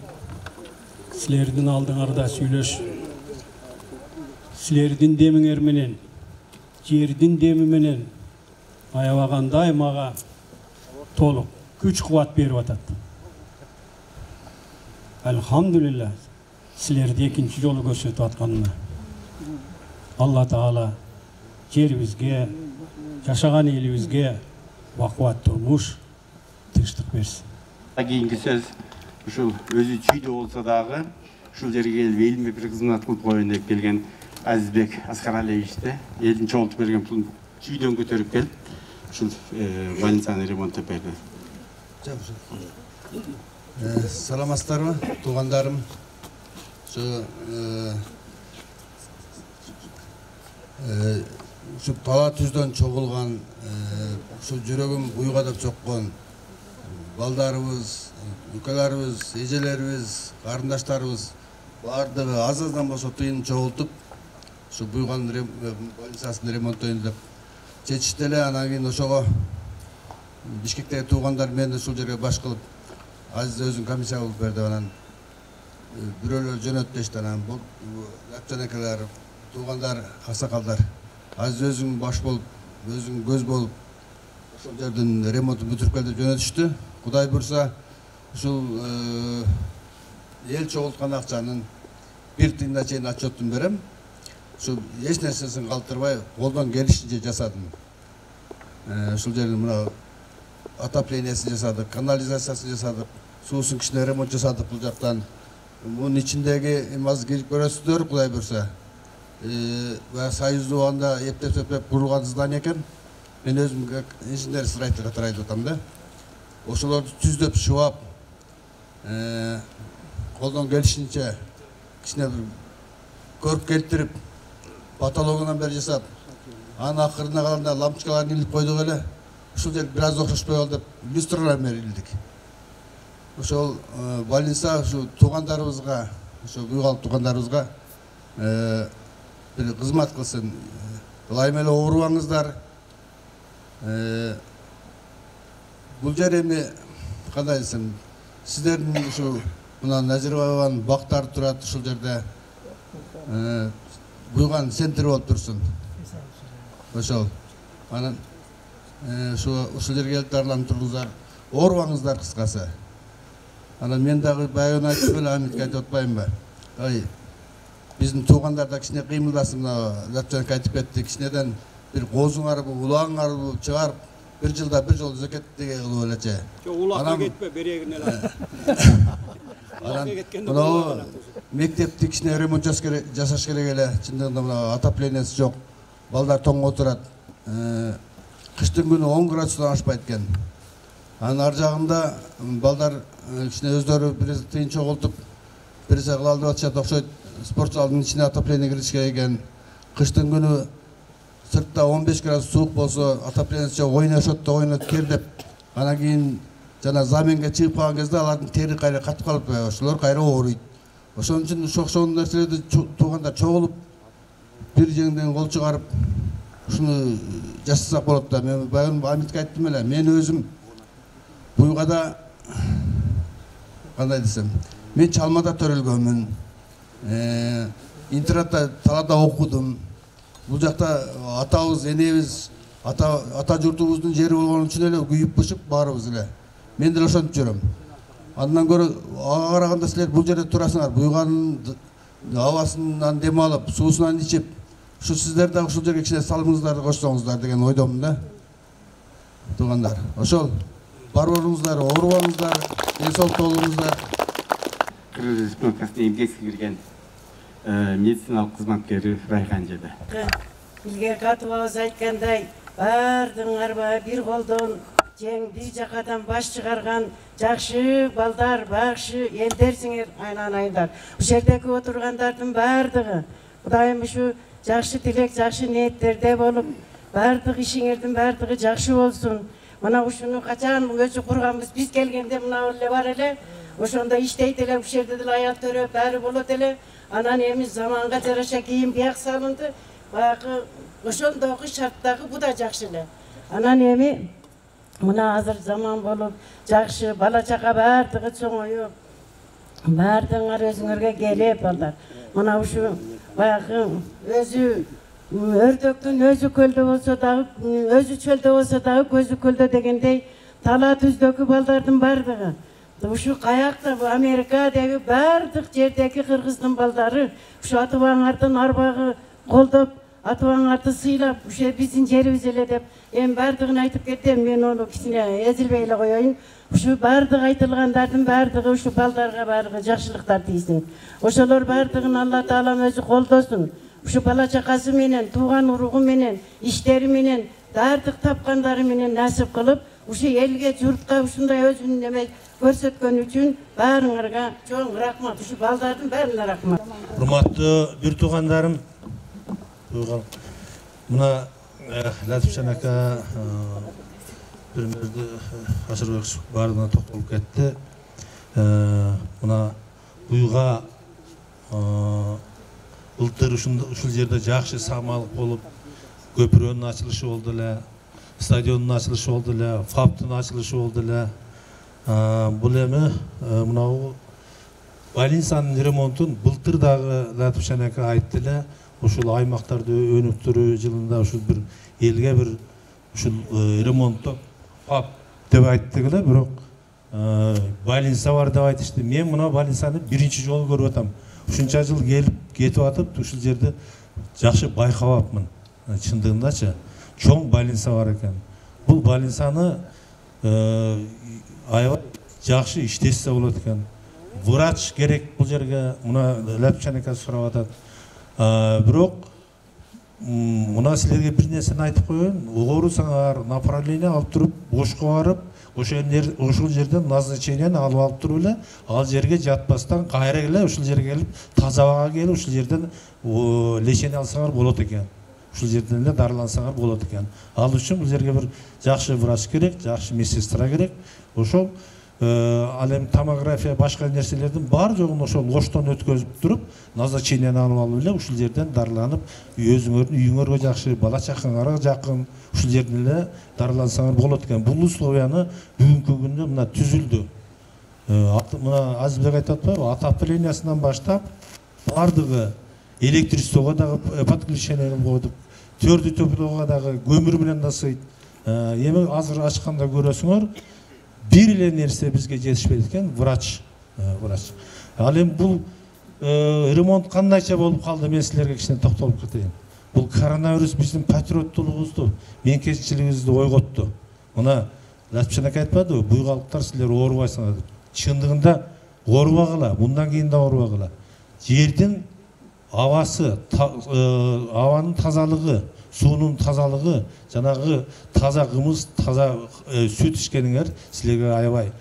силердин алдыңарда сүйлөш, силердин демиңер менен, жердин деми менен аябагандай мага толук күч кубат берип атат. Elhamdülillah, sizlerdi ikinci yolu gösterip atkanına. Allah Teala yerimizge, yaşagan elimizge vakuat durmuş, tınçlık versin. Keyinki söz, uşul özü çüydü olsa dağı, uşul жерге келіп еліме bir қызмет қылып қояйын деп келген Азизбек Аскаралиевичті, елдің çoğultup берген пулын çүйдөн көтеріп келіп, ушул больницаны ремонттап берді. Саламатсыздарбы, туғандарым. Şu Пала түздөн чогулган, şu жүрөгүм буйга деп чоккон балдарыбыз, үкөлөрүбүз, эжелерибиз, карындаштарыбыз бардыгы аз-аздан болсо тыйын чогултуп, şu буйган больницасын ремонттойн деп чечишти эле. Анан кийин ошого Бишкектеги туугандар мени ушул жерге баш кылып Aziz özün komisya olup verdi anan bürölөр jönöt deşti anan bu lapçanekeler, tuğandar, aksakallar Aziz özün baş bolup, özün göz bolup uşul жердин ремонтун бүтүрүп келди жөнөтүштү. Кудай буйрса ушул эл чогулткан акчанын бир тыйына чейин отчетун берем. Ушул эч нерсесин калтырбай колдон келишинче жасадым. Ушул жердин мына отоплениясын жасадык, канализациясын жасадык, суусун кичине ремонт жасадык бул жактан. Мунун ичиндеги азыр кирип көрөсүздөр, Кудай буйрса. Союздуу анда эптеп курулган здание экен. Мен өзүм инженер строитель катары айтып атам да. Ошолорду түздөп, шубап, колдон келишинче кичине бир көрүп келтирип, потологунан бери жасап, анын акырына калганда лампочкаларын илип койдук эле. Ушул жер biraz окшошпой калды деп люстралар менен илдик. Ошол больница ушу туугандарыбызга, ошо буйгалык туугандарыбызга бир кызмат кылсын. Ылайым эле оорубаңыздар. Бул жер эми кандай десем, сиздердин ушу мына Назирбаеванын бактары турат ушул жерде. Буйган центр болуп турсун. Ошол. Анан ушул жерге келип дарланып туруңуздар, оорубаңыздар кыскасы. Анан мен дагы баягы айтып эле Амитке айтып атпаймынбы? Биздин туугандар да кичине кыймылдасын, мына Лапчанка айтып кетти, кичинеден бир коозуңар, улаңар чыгарып, бир жылда бир жолу зекеттеге кылып элечи. Жок, улакка кетпе, берегин эле. Анан мына мектепти кичине ремонт жасаш керек эле. Чындыгында мына отоплениясы жок. Балдар тоң отурат. Кыштын күнү 10 градустан ашпайт экен. Анын ар жагында балдар кичине өздөрү бир тыйын чогултуп, бирсе кыла алып атышат окшойт. Спорт залдын ичине отопление кириш керек экен. Кыштын күнү сыртта 15 градус суук болсо, отоплениясы ойношот да ойнот кердеп, анан кийин жана заменге чыгып калган кезде алардын тери кайра катып калып, ошолор кайра ооруйт. Ошон үчүн ошол нерселерди туугандар чогулуп, бир жеңден кол чыгарып, ушуну жасасак болот да. Мен баягы Амитке айттым эле, мен өзүм буйгада кандай десем, мен Чалмада төрөлгөнмүн. Интернатта талада окудум. Бул жакта атабыз, энебиз, ата журтубуздун жери болгон үчүн эле күйүп бышып баарыбыз эле. Мен деле ошентип жүрөм. Андан көрө ага караганда силер бул жерде турасыңар, буйганын абасынан дем алып, суусунан ичип, ушу сиздер дагы ушул жерге кичине салымыңыздарды кошсоңуздар деген ойдомун да. Туугандар, ошол барбарыңыздар, оорубаңыздар, ден соолукта болуңуздар. Кыргыз Республикасына эмгекке кирген медициналык кызматкери Райхан жеде. Бизге катыбыз айткандай, бардыңарга бир колдон тең бир жакадан баш чыгарган жакшы балдар, бакшы элдерсиңер айнанайдар. Бул жердеги отургандардын бардыгы Кудайым ушу жакшы тилек, жакшы ниеттерде болуп, бардык ишиңердин бардыгы жакшы болсун. Мына ушуну качан өзү курганбыз, биз келгенде мына эле бар эле. ошондо иштейт эле, ушул жерде деле аял төрөп баары болот эле. Анан эми заманга жараша кийим бияк салынды. Баягы ошондогу шарттагы бу да жакшы эле. Анан эми мына азыр заман болуп жакшы, бала чака баардыгы чоңоюп, баардыгыңар өзүңөргө келип балдар. Мына ушу баягы өзү өрдөктүн өзү көлдө болсо дагы, өзү чөлдө болсо дагы көзү көлдө дегендей тала түздөгү балдардын баардыгы. Ушу каякта, бу Америкадагы баардык жердеги кыргыздын балдары ушу атыбаңардын арбагы колдоп, атыбаңарды сыйлап, ушу биздин жерибиз эле деп, эми баардыгын айтып кетем, мен ону кичине эзилбей эле коеюн. Ушу баардык айтылгандардын баардыгы ушу балдарга баардыгы жакшылыктар тийсин. Ошолор баардыгын Алла Таалам өзү колдосун. Ушу бала чакасы менен, тууган уругу менен, иштери менен, баардык тапкандары менен насип кылып, ушу элге, журтка ушундай өзүнүн эме көрсөткөн үчүн баарыңарга чоң рахмат. Ушу балдардын баарына рахмат. Урматтуу бир туугандарым, мына Латифжан ака премьерди Ашырбек баарына токтолуп кетти. Мына буйга былтыр ушул жерде жакшы самалык болуп, көпүрөнүн ачылышы болду эле, стадиондун ачылышы болду эле, ФАПтын ачылышы болду эле. Бул эми мынау больницанын ремонтун былтыр дагы Латифжан ака айтты эле, ушул аймактарды өнүктүрүү жылында ушул бир элге бир ушул ремонттоп ФАП деп айттык эле, бирок больница бар деп айтышты. Мен мына больницаны биринчи жолу көрүп атам. Ушунча жыл келип кетип атып, ушул жерде жакшы байкап апмын. Чындыгындачы чоң больница бар экен. Бул больницаны аябай жакшы иштесе болот экен. Врач керек бул жерге, мына Латифжан ака сурап атат. Бирок мына силерге бир нерсени айтып коеюн. Оорусаңар направление алып туруп, бошко барып, ошол жерден назначениени алып туруп эле, ал жерге жатпастан кайра эле ушул жерге келип, таза абага келип, ушул жерден лечение алсаңар болот экен. Ушул жерден эле дарылансаңар болот экен. Ал үчүн бул жерге бир жакшы врач керек, жакшы медсестра керек. Ошол ал эми томография, башка нерселердин бар жогун ошол оштон өткөзүп туруп, назначениени алып эле ушул жерден дарыланып, өзүңөрдүн үйүңөргө жакшы, бала чакаңарга жакын ушул жерден эле дарылансаңар болот экен. Бул условияны бүгүнкү күндө мына түзүлдү. Мына Азизбек айтып атпайбы, отоплениясынан баштап бардыгы электричествого дагы подключение койдук, төрдү теплого дагы көмүр менен да сыйт. Эми азыр ачканда көрөсүңөр, бир эле нерсе бизге жетишпейт экен, врач. Ал эми бул ремонт кандайча болуп калды, мен силерге кичине токтолуп кетейин. Бул коронавирус биздин патриоттулугубузду, менкезчилигибизди ойготту. Мына Латифжан ака айтпадыбы, буйгалыктар силер оорубайсыңар деп. Чындыгында оорубагыла, мындан кийин да оорубагыла. Жердин абасы, абанын тазалыгы, суунун тазалыгы, жанагы таза кымыз, таза сүт ичкениңер силерге аябай.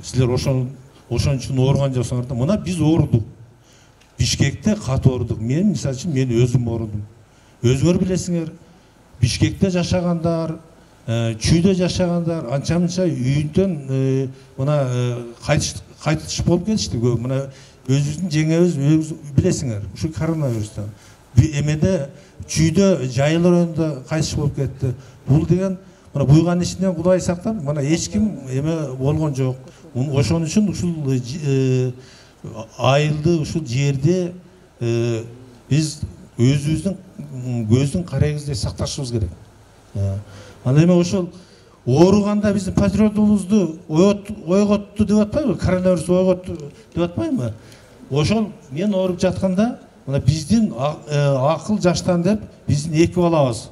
Силер ошон үчүн ооруган жоксуңар да. Мына биз оорудук. Бишкекте катуу оорудук. Мен мисалы үчүн мен өзүм оорудум. Өзүңөр билесиңер, Бишкекте жашагандар, чүйдө жашагандар анча-мынча үйүндөн мына кайтыш болуп кетишти көп. Мына өзүбүздүн жеңебиз билесиңер, ушу коронавирустан. Эмеде чүйдө жайылар önünde кайтыш болуп кетти. Бул деген мына буйганын ичинен Кудай сактап, мына эч ким эме болгон жок. Ошон үчүн ушул айылды, ушул жерди биз өзүбүздүн көздүн карайыбыздай сакташыбыз керек. Ал эми ошол ооруганда биздин патриотубузду ойготту деп атпайбы? Коронавирус ойготту деп атпайбы? Ошол мен ооруп жатканда мына биздин акыл жаштан деп биздин эки балабыз.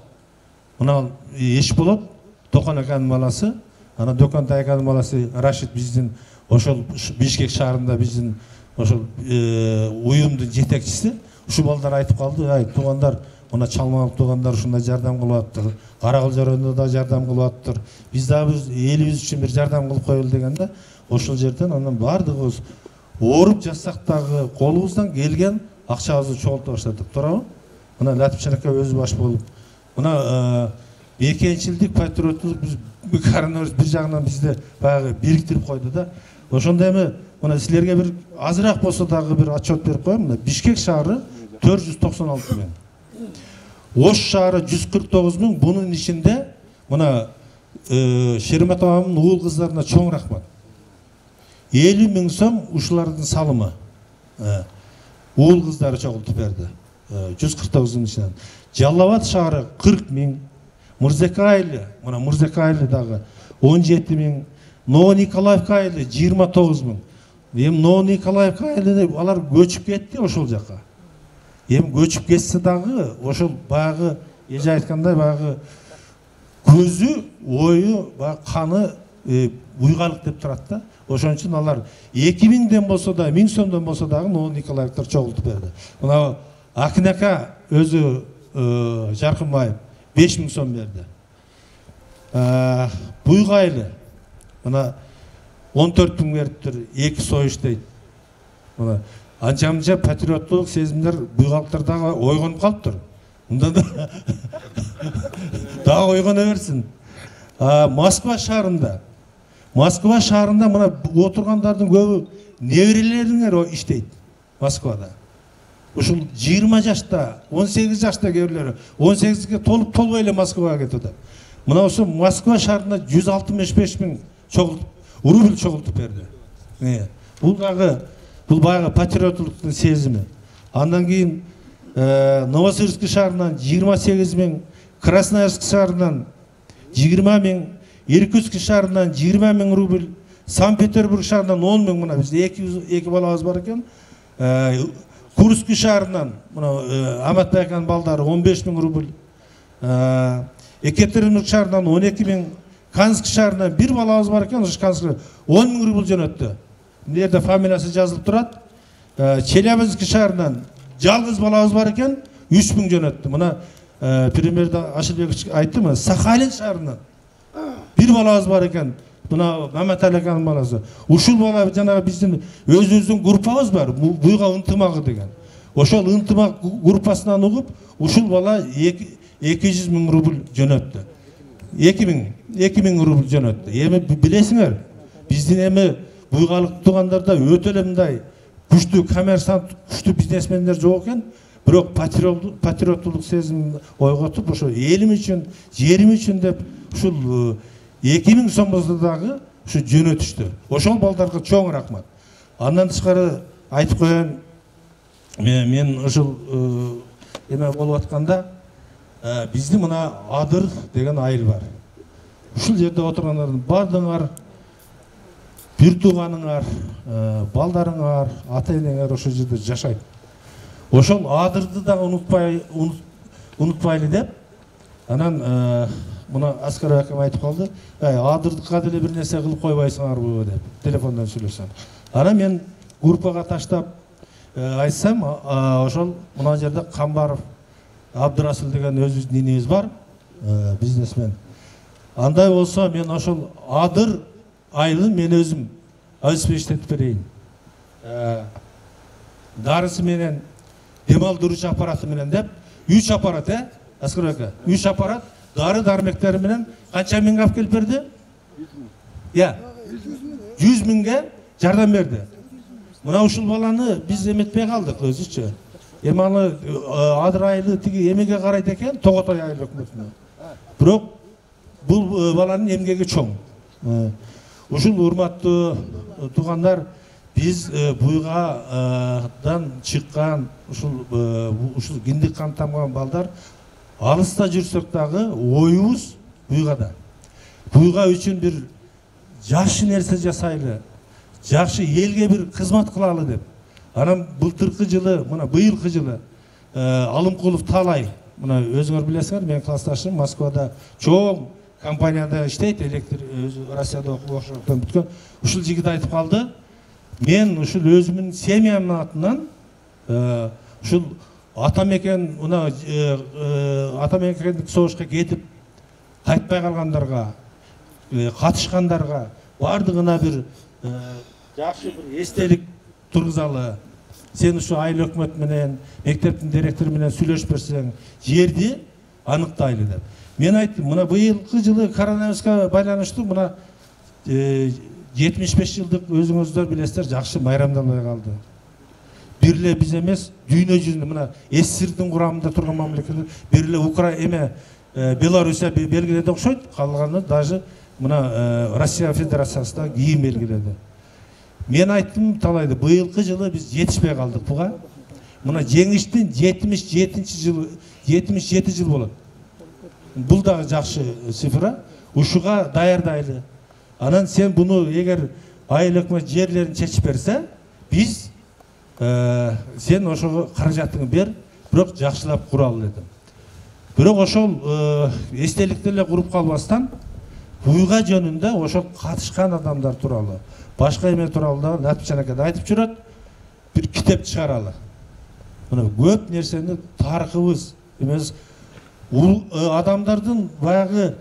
Мына эч болот, Докон аканын баласы, ана Доконтай аканын баласы Рашид биздин ошол Бишкек шаарында биздин ошол уюмдун жетекчиси. Ушул балдар айтып калды, ай туугандар, мына чалмалык туугандар ушундай жардам кылып аттыр. Карагыл жаранында да жардам кылып аттыр. Биз дагы элибиз үчүн бир жардам кылып коелу дегенде, ошол жерден анан бардыгыбыз ооруп жатсак дагы колубуздан келген акчабызды чогулта баштадык, туурабы? Мына Латифжан ака өзү баш болуп, мына мекенчилдик, патриоттулук биз коронавирус бир жагынан бизди баягы бириктирип койду да. Ошондо эми мына силерге бир азыраак болсо дагы бир отчет берип коеюн. Мына Бишкек шаары 496 миң. Ош шаары 149 миң. Бунун ичинде мына Шеремет апамдын уул кыздарына чоң рахмат. 50 миң сом ушулардын салымы. Уул кыздары чогултуп берди. 149 миң ичинен. Жалал Абад шаары 40 миң. Мырзекайлы, мына Мырзекайлы дагы 17 миң. Новониколаевка айылы 29 миң. Эми Новониколаевка айылы алар көчүп кетти ошол жака. Эми көчүп кетсе дагы ошол баягы эже айткандай баягы көзү, ою, каны буйгалык деп турат да. Ошон үчүн алар 2000ден болсо да, 1000 сомдон болсо дагы Новониколаевтар чогултуп берди. Мына Акин ака өзү Жаркынбаев 5000 сом берди. Буйга айылы мына 14 миң бериптир, 2 союш дейт. Мына анча-мынча патриоттулук сезимдер буйгалыктардагы ойгонуп калыптыр. Мында да ойгоно берсин. Москва шаарында мына отургандардын көбү неберелериңер иштейт Москвада. Ушул 20 жашта, 18 жашта кээ 18ге толбой эле Москвага кетет. Мына ошо Москва шаарында 165 миң рубль чогултуп берди. Бул баягы патриоттулуктун сезими. Андан кийин Новосибирск шаарынан 28 миң, Красноярск шаарынан 20 миң, Иркутск шаарынан 20 миң рубль, Санкт-Петербург шаарынан 10 миң, мына бизде 2 балабыз бар экен. Курск шаарынан мына Аматбай аканын балдары 15 миң рубль. Екатеринбург шаарынан 12 миң, Канск шаарынан бир балабыз бар экен, ошо Канскка 10 миң рубль жөнөттү. Мына жерде фамилиясы жазылып турат. Челябинск шаарынан жалгыз балабыз бар экен, 3 миң жөнөттү. Мына премьерде Ашылбекович айтты, мына Сахалин шаарынан бир балабыз бар экен. Мына Маматали аканын баласы. Ушул бала жанагы биздин өзүбүздүн группабыз бар, буйга ынтымагы деген. Ошол ынтымак группасынан угуп, ушул бала 200 миң рубль жөнөттү. 2 миң рубль жөнөттү. Эми билесиңер, биздин эми буйгалык туугандарда өтө эле мындай күчтүү коммерсант, күчтүү бизнесмендер жок экен. Бирок патриоттулук сезимин ойготуп, ошо элим үчүн, жерим үчүн деп ушул 2000 сом болсо дагы ушу жөнөтүштү. Ошол балдарга чоң рахмат. Андан тышкары айтып коеюн, мен ушул эме болуп атканда биздин мына Адыр деген айыл бар. Ушул жерде отургандардын бардыгыңар, бир тууганыңар, балдарыңар, ата-энеңер ошол жерде жашайт. Ошол Адырды да унутпайлы деп, анан мына Аскар акам айтып калды, Адырдыкка деле бир нерсе кылып койбойсуңарбы деп телефондон сүйлөшөм. Анан мен группага таштап айтсам, ошол мына жерде Камбаров Абдырасыл деген өзүбүздүн ненебиз бар, бизнесмен. Андай болсо мен ошол Адыр айылын мен өзүм иштетип берейин. Дарысы менен, демалдыруучу аппараты менен деп 3 аппарат, Аскар ака, 3 аппарат дары дармектери менен канча миңге алып келип берди? 100 миңге жардам берди. Мына ушул баланы биз эметпей калдык өзүчө. Эми аны Адыр айылы тиги эмеге карайт экен, Тоготой айыл өкмөтүнө. Бирок бул баланын эмгеги чоң. Ушул урматтуу туугандар, биз буйгадан чыккан ушул киндик кан тамган балдар алыста жүрсөк дагы оюбуз буйгада. Буйга үчүн бир жакшы нерсе жасайлы, жакшы элге бир кызмат кылалы деп. Анан былтыркы жылы, мына быйылкы жылы Алымкулов Талай, мына өзүңөр билесиңер, мен классташым Москвада чоң компанияда иштейт, электр Россияда окуп бүткөн. Ушул жигит айтып калды, мен ушул өзүмдүн семьямдын атынан ушул атамекен, мына атамекендик согушка кетип кайтпай калгандарга, катышкандарга бардыгына бир жакшы бир эстелик тургузалы. Сен ушу айыл өкмөт менен, мектептин директору менен сүйлөшүп берсең, жерди аныктайлы деп. Мен айттым, мына быйылкы жылы коронавируска байланыштуу мына 75 жылдык өзүңүздөр билесиздер жакшы майрамдалбай калды. Бир эле биз эмес, дүйнө жүзүндө мына СССРдин курамында турган мамлекеттер, бир эле Украина, Белоруссия белгиледи окшойт, калганы даже мына Россия Федерациясында кийин белгиледи. Мен айттым талайды, быйылкы жылы биз жетишпей калдык буга. Мына жеңиштин 77 жыл болот. Бул дагы жакшы цифра. Ушуга даярдайлы. Анан сен буну эгер айыл өкмөт жерлерин чечип берсе, биз сен ошого каражатыңды бер, бирок жакшылап куралы дедим. Бирок ошол эстеликти эле куруп калбастан, буйга жөнүндө ошол катышкан адамдар тууралуу, башка эме тууралуу да Латипчанакада айтып жүрөт, бир китеп чыгаралы. Мына көп нерсени тарыхыбыз эмес, адамдардын баягы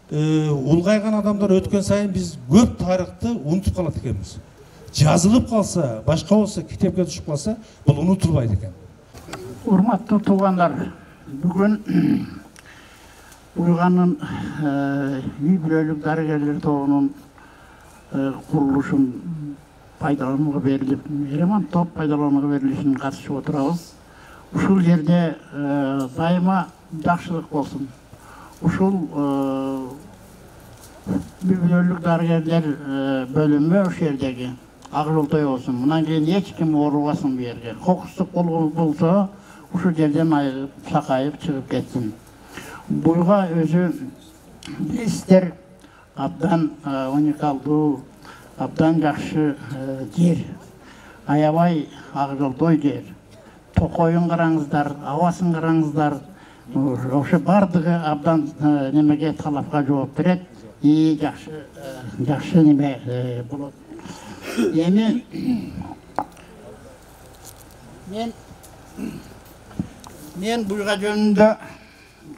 улгайган адамдар өткөн сайын биз көп тарыхты унутуп калат экенбиз. Жазылып калса, башка болсо, китепке түшүп калса, бул унутулбайт экен. Урматтуу туугандар, бүгүн Буйганын үй бүлөлүк дарыгерлер тобунун курулушун пайдаланууга берилип, ремонт топ пайдаланууга берилишине катышып отурабыз. Ушул жерде дайыма жакшылык болсун. Ушул үй бүлөлүк дарыгерлер бөлүмү ошол жердеги ак жолтой болсун. Мындан кийин эч ким оорубасын бу жерге. Кокустук болсо, ушул жерден айыгып, сакайып чыгып кетсин. Буйга өзү билесиздер, абдан уникалдуу, абдан жакшы жер. Аябай ак жолтой жер. Токойун караңыздар, абасын караңыздар. Ошо бардыгы абдан немеге талапка жооп берет. Жакшы неме болот. Эми мен буйга жөнүндө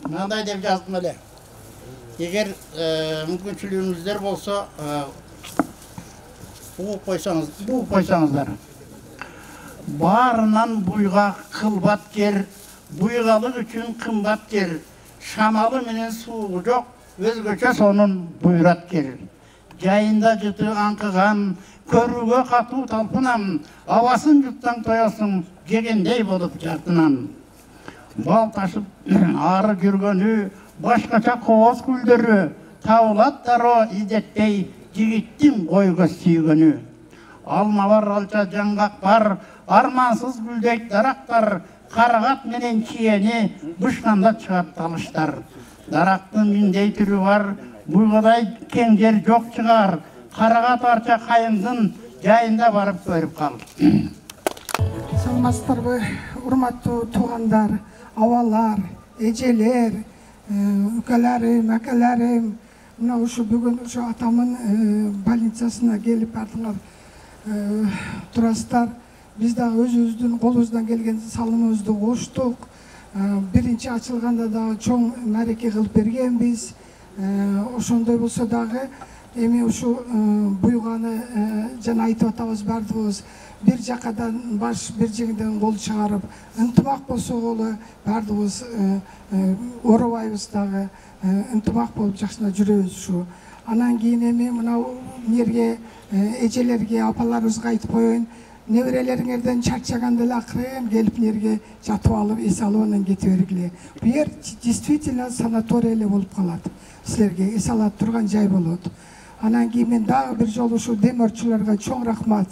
мындай деп жаздым эле. Эгер мүмкүнчүлүгүңүздөр болсо, угуп койсоңуздар. Баарынан буйга кылбат жер, буйгалык үчүн кымбат жер. Шамалы менен суугу жок, өзгөчө сонун буйрат жер. Жайында жыты аңкыган, көрүүгө катуу талпынам, абасын жуттан тоясың, жегендей болуп жартынан. Бал ташып ары жүргөнү, башкача кооз гүлдөрү, табылат дароо издетпей, жигиттин койго сүйгөнү. Алма бар, алча жаңгак бар, армансыз гүлдейт дарактар, карагат менен чиени бышканда чыгат талыштар. Дарактын миңдей түрү бар, буйгадай кең жер жок чыгар, карагат арча кайыңдын жайында барып көрүп кал. Саламатсыздарбы, урматтуу туугандар, абалар, эжелер, үкөлөрүм, акаларым, мына ушу бүгүн ушу атамын больницасына келип бардыңар турасыздар. Биз дагы өзүбүздүн колубуздан келген салымыбызды коштук. Биринчи ачылганда дагы чоң мареке кылып бергенбиз. Ошондой болсо дагы эми ушу буйганы жана айтып атабыз бардыгыбыз бир жакадан баш, бир жеңден кол чыгарып, ынтымак болсо бардыгыбыз оорубайбыз дагы, ынтымак болуп жакшына жүрөбүз ушу. Анан кийин эми мына эмерге эжелерге, апаларыбызга айтып коеюн, неберелериңерден чарчаганда эле акырын келип нерге жатып алып, эс алып анан кете бергиле. Бу жер действительно санаторий эле болуп калат. Силерге эс ала турган жай болот. Анан кийин мен дагы бир жолу ушу демөөрчүлөргө чоң рахмат.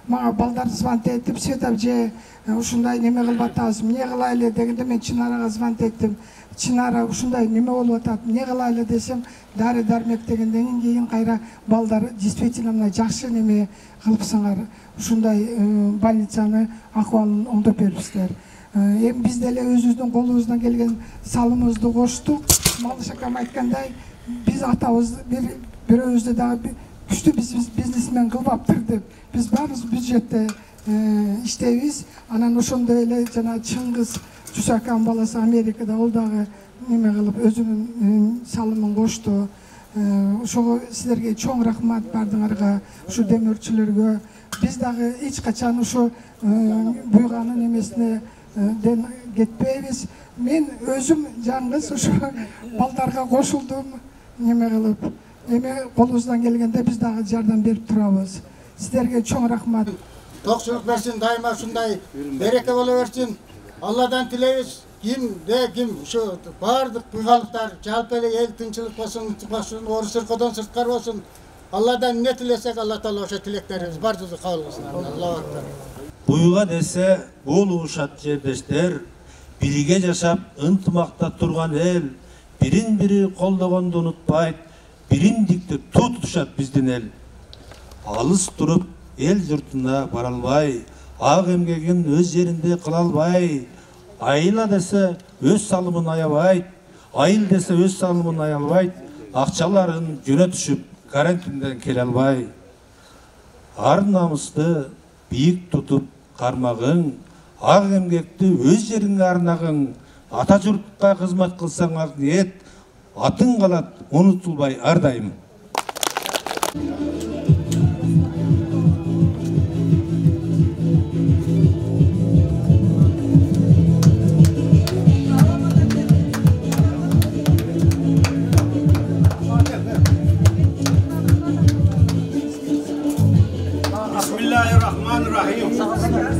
Мага балдар звонок этип, Света эже ушундай неме кылып атабыз, эмне кылайлы дегенде мен Чынарага звонок эттим. Чынара ушундай неме болуп атат, эмне кылайлы десем, дары дармек дегенден кийин кайра балдар действительно мына жакшы неме кылыпсыңар. Ушундай больницаны акыбалын оңдоп берипсиздер. Эми биз деле өзүбүздүн колубуздан келген салымыбызды коштук. Малыш акам айткандай, биз атабыз бирөөбүздү дагы күчтүү бизнесмен кылбаптыр деп. Биз баарыбыз бюджетте иштейбиз. Анан ошондой эле жана Чыңгыз Жусакан баласы Америкада, ол дагы неме кылып өзүнүн салымын кошту. Ошого силерге чоң рахмат бардыңарга, ушу демөөрчүлөргө. Биз дагы эч качан ушу буйганын эмесине den ketpeybiz. Men özüm жалгыз ошо балдарга кошулдум, неме кылып. Эми колубуздан келгенде биз дагы жардам берип турабыз. Сиздерге чоң рахмат. Токчулук берсин, дайыма ушундай береке боло берсин. Алладан тилейбиз. Ким ушу бардык буйгалыктар жалпы эле эл тынчылык болсун, орус ыркыдан сырткар болсун. Алладан не тилесек, Алла Таала ошо тилектерибиз бардыгы кабыл кылсын. Аллаху акбар. Буйга десе бул ушат жердештер, бирге жашап ынтымакта турган эл, бирин-бири колдогонду унутпайт, биримдикти туу тутушат биздин эл. Алыс туруп эл журтуна бара албай, ак эмгегин өз жеринде кыла албай, айла десе өз салымын аябайт, айыл десе өз салымын аябайт, акчаларын жөнөтүшүп карантинден келе албай. Ар намысты бийик тутуп кармагың, ак эмгекти өз жериңе арнагың, ата журтка кызмат кылсаң ак ниет, атың калат унутулбай ар дайым. Bismillahirrahmanirrahim.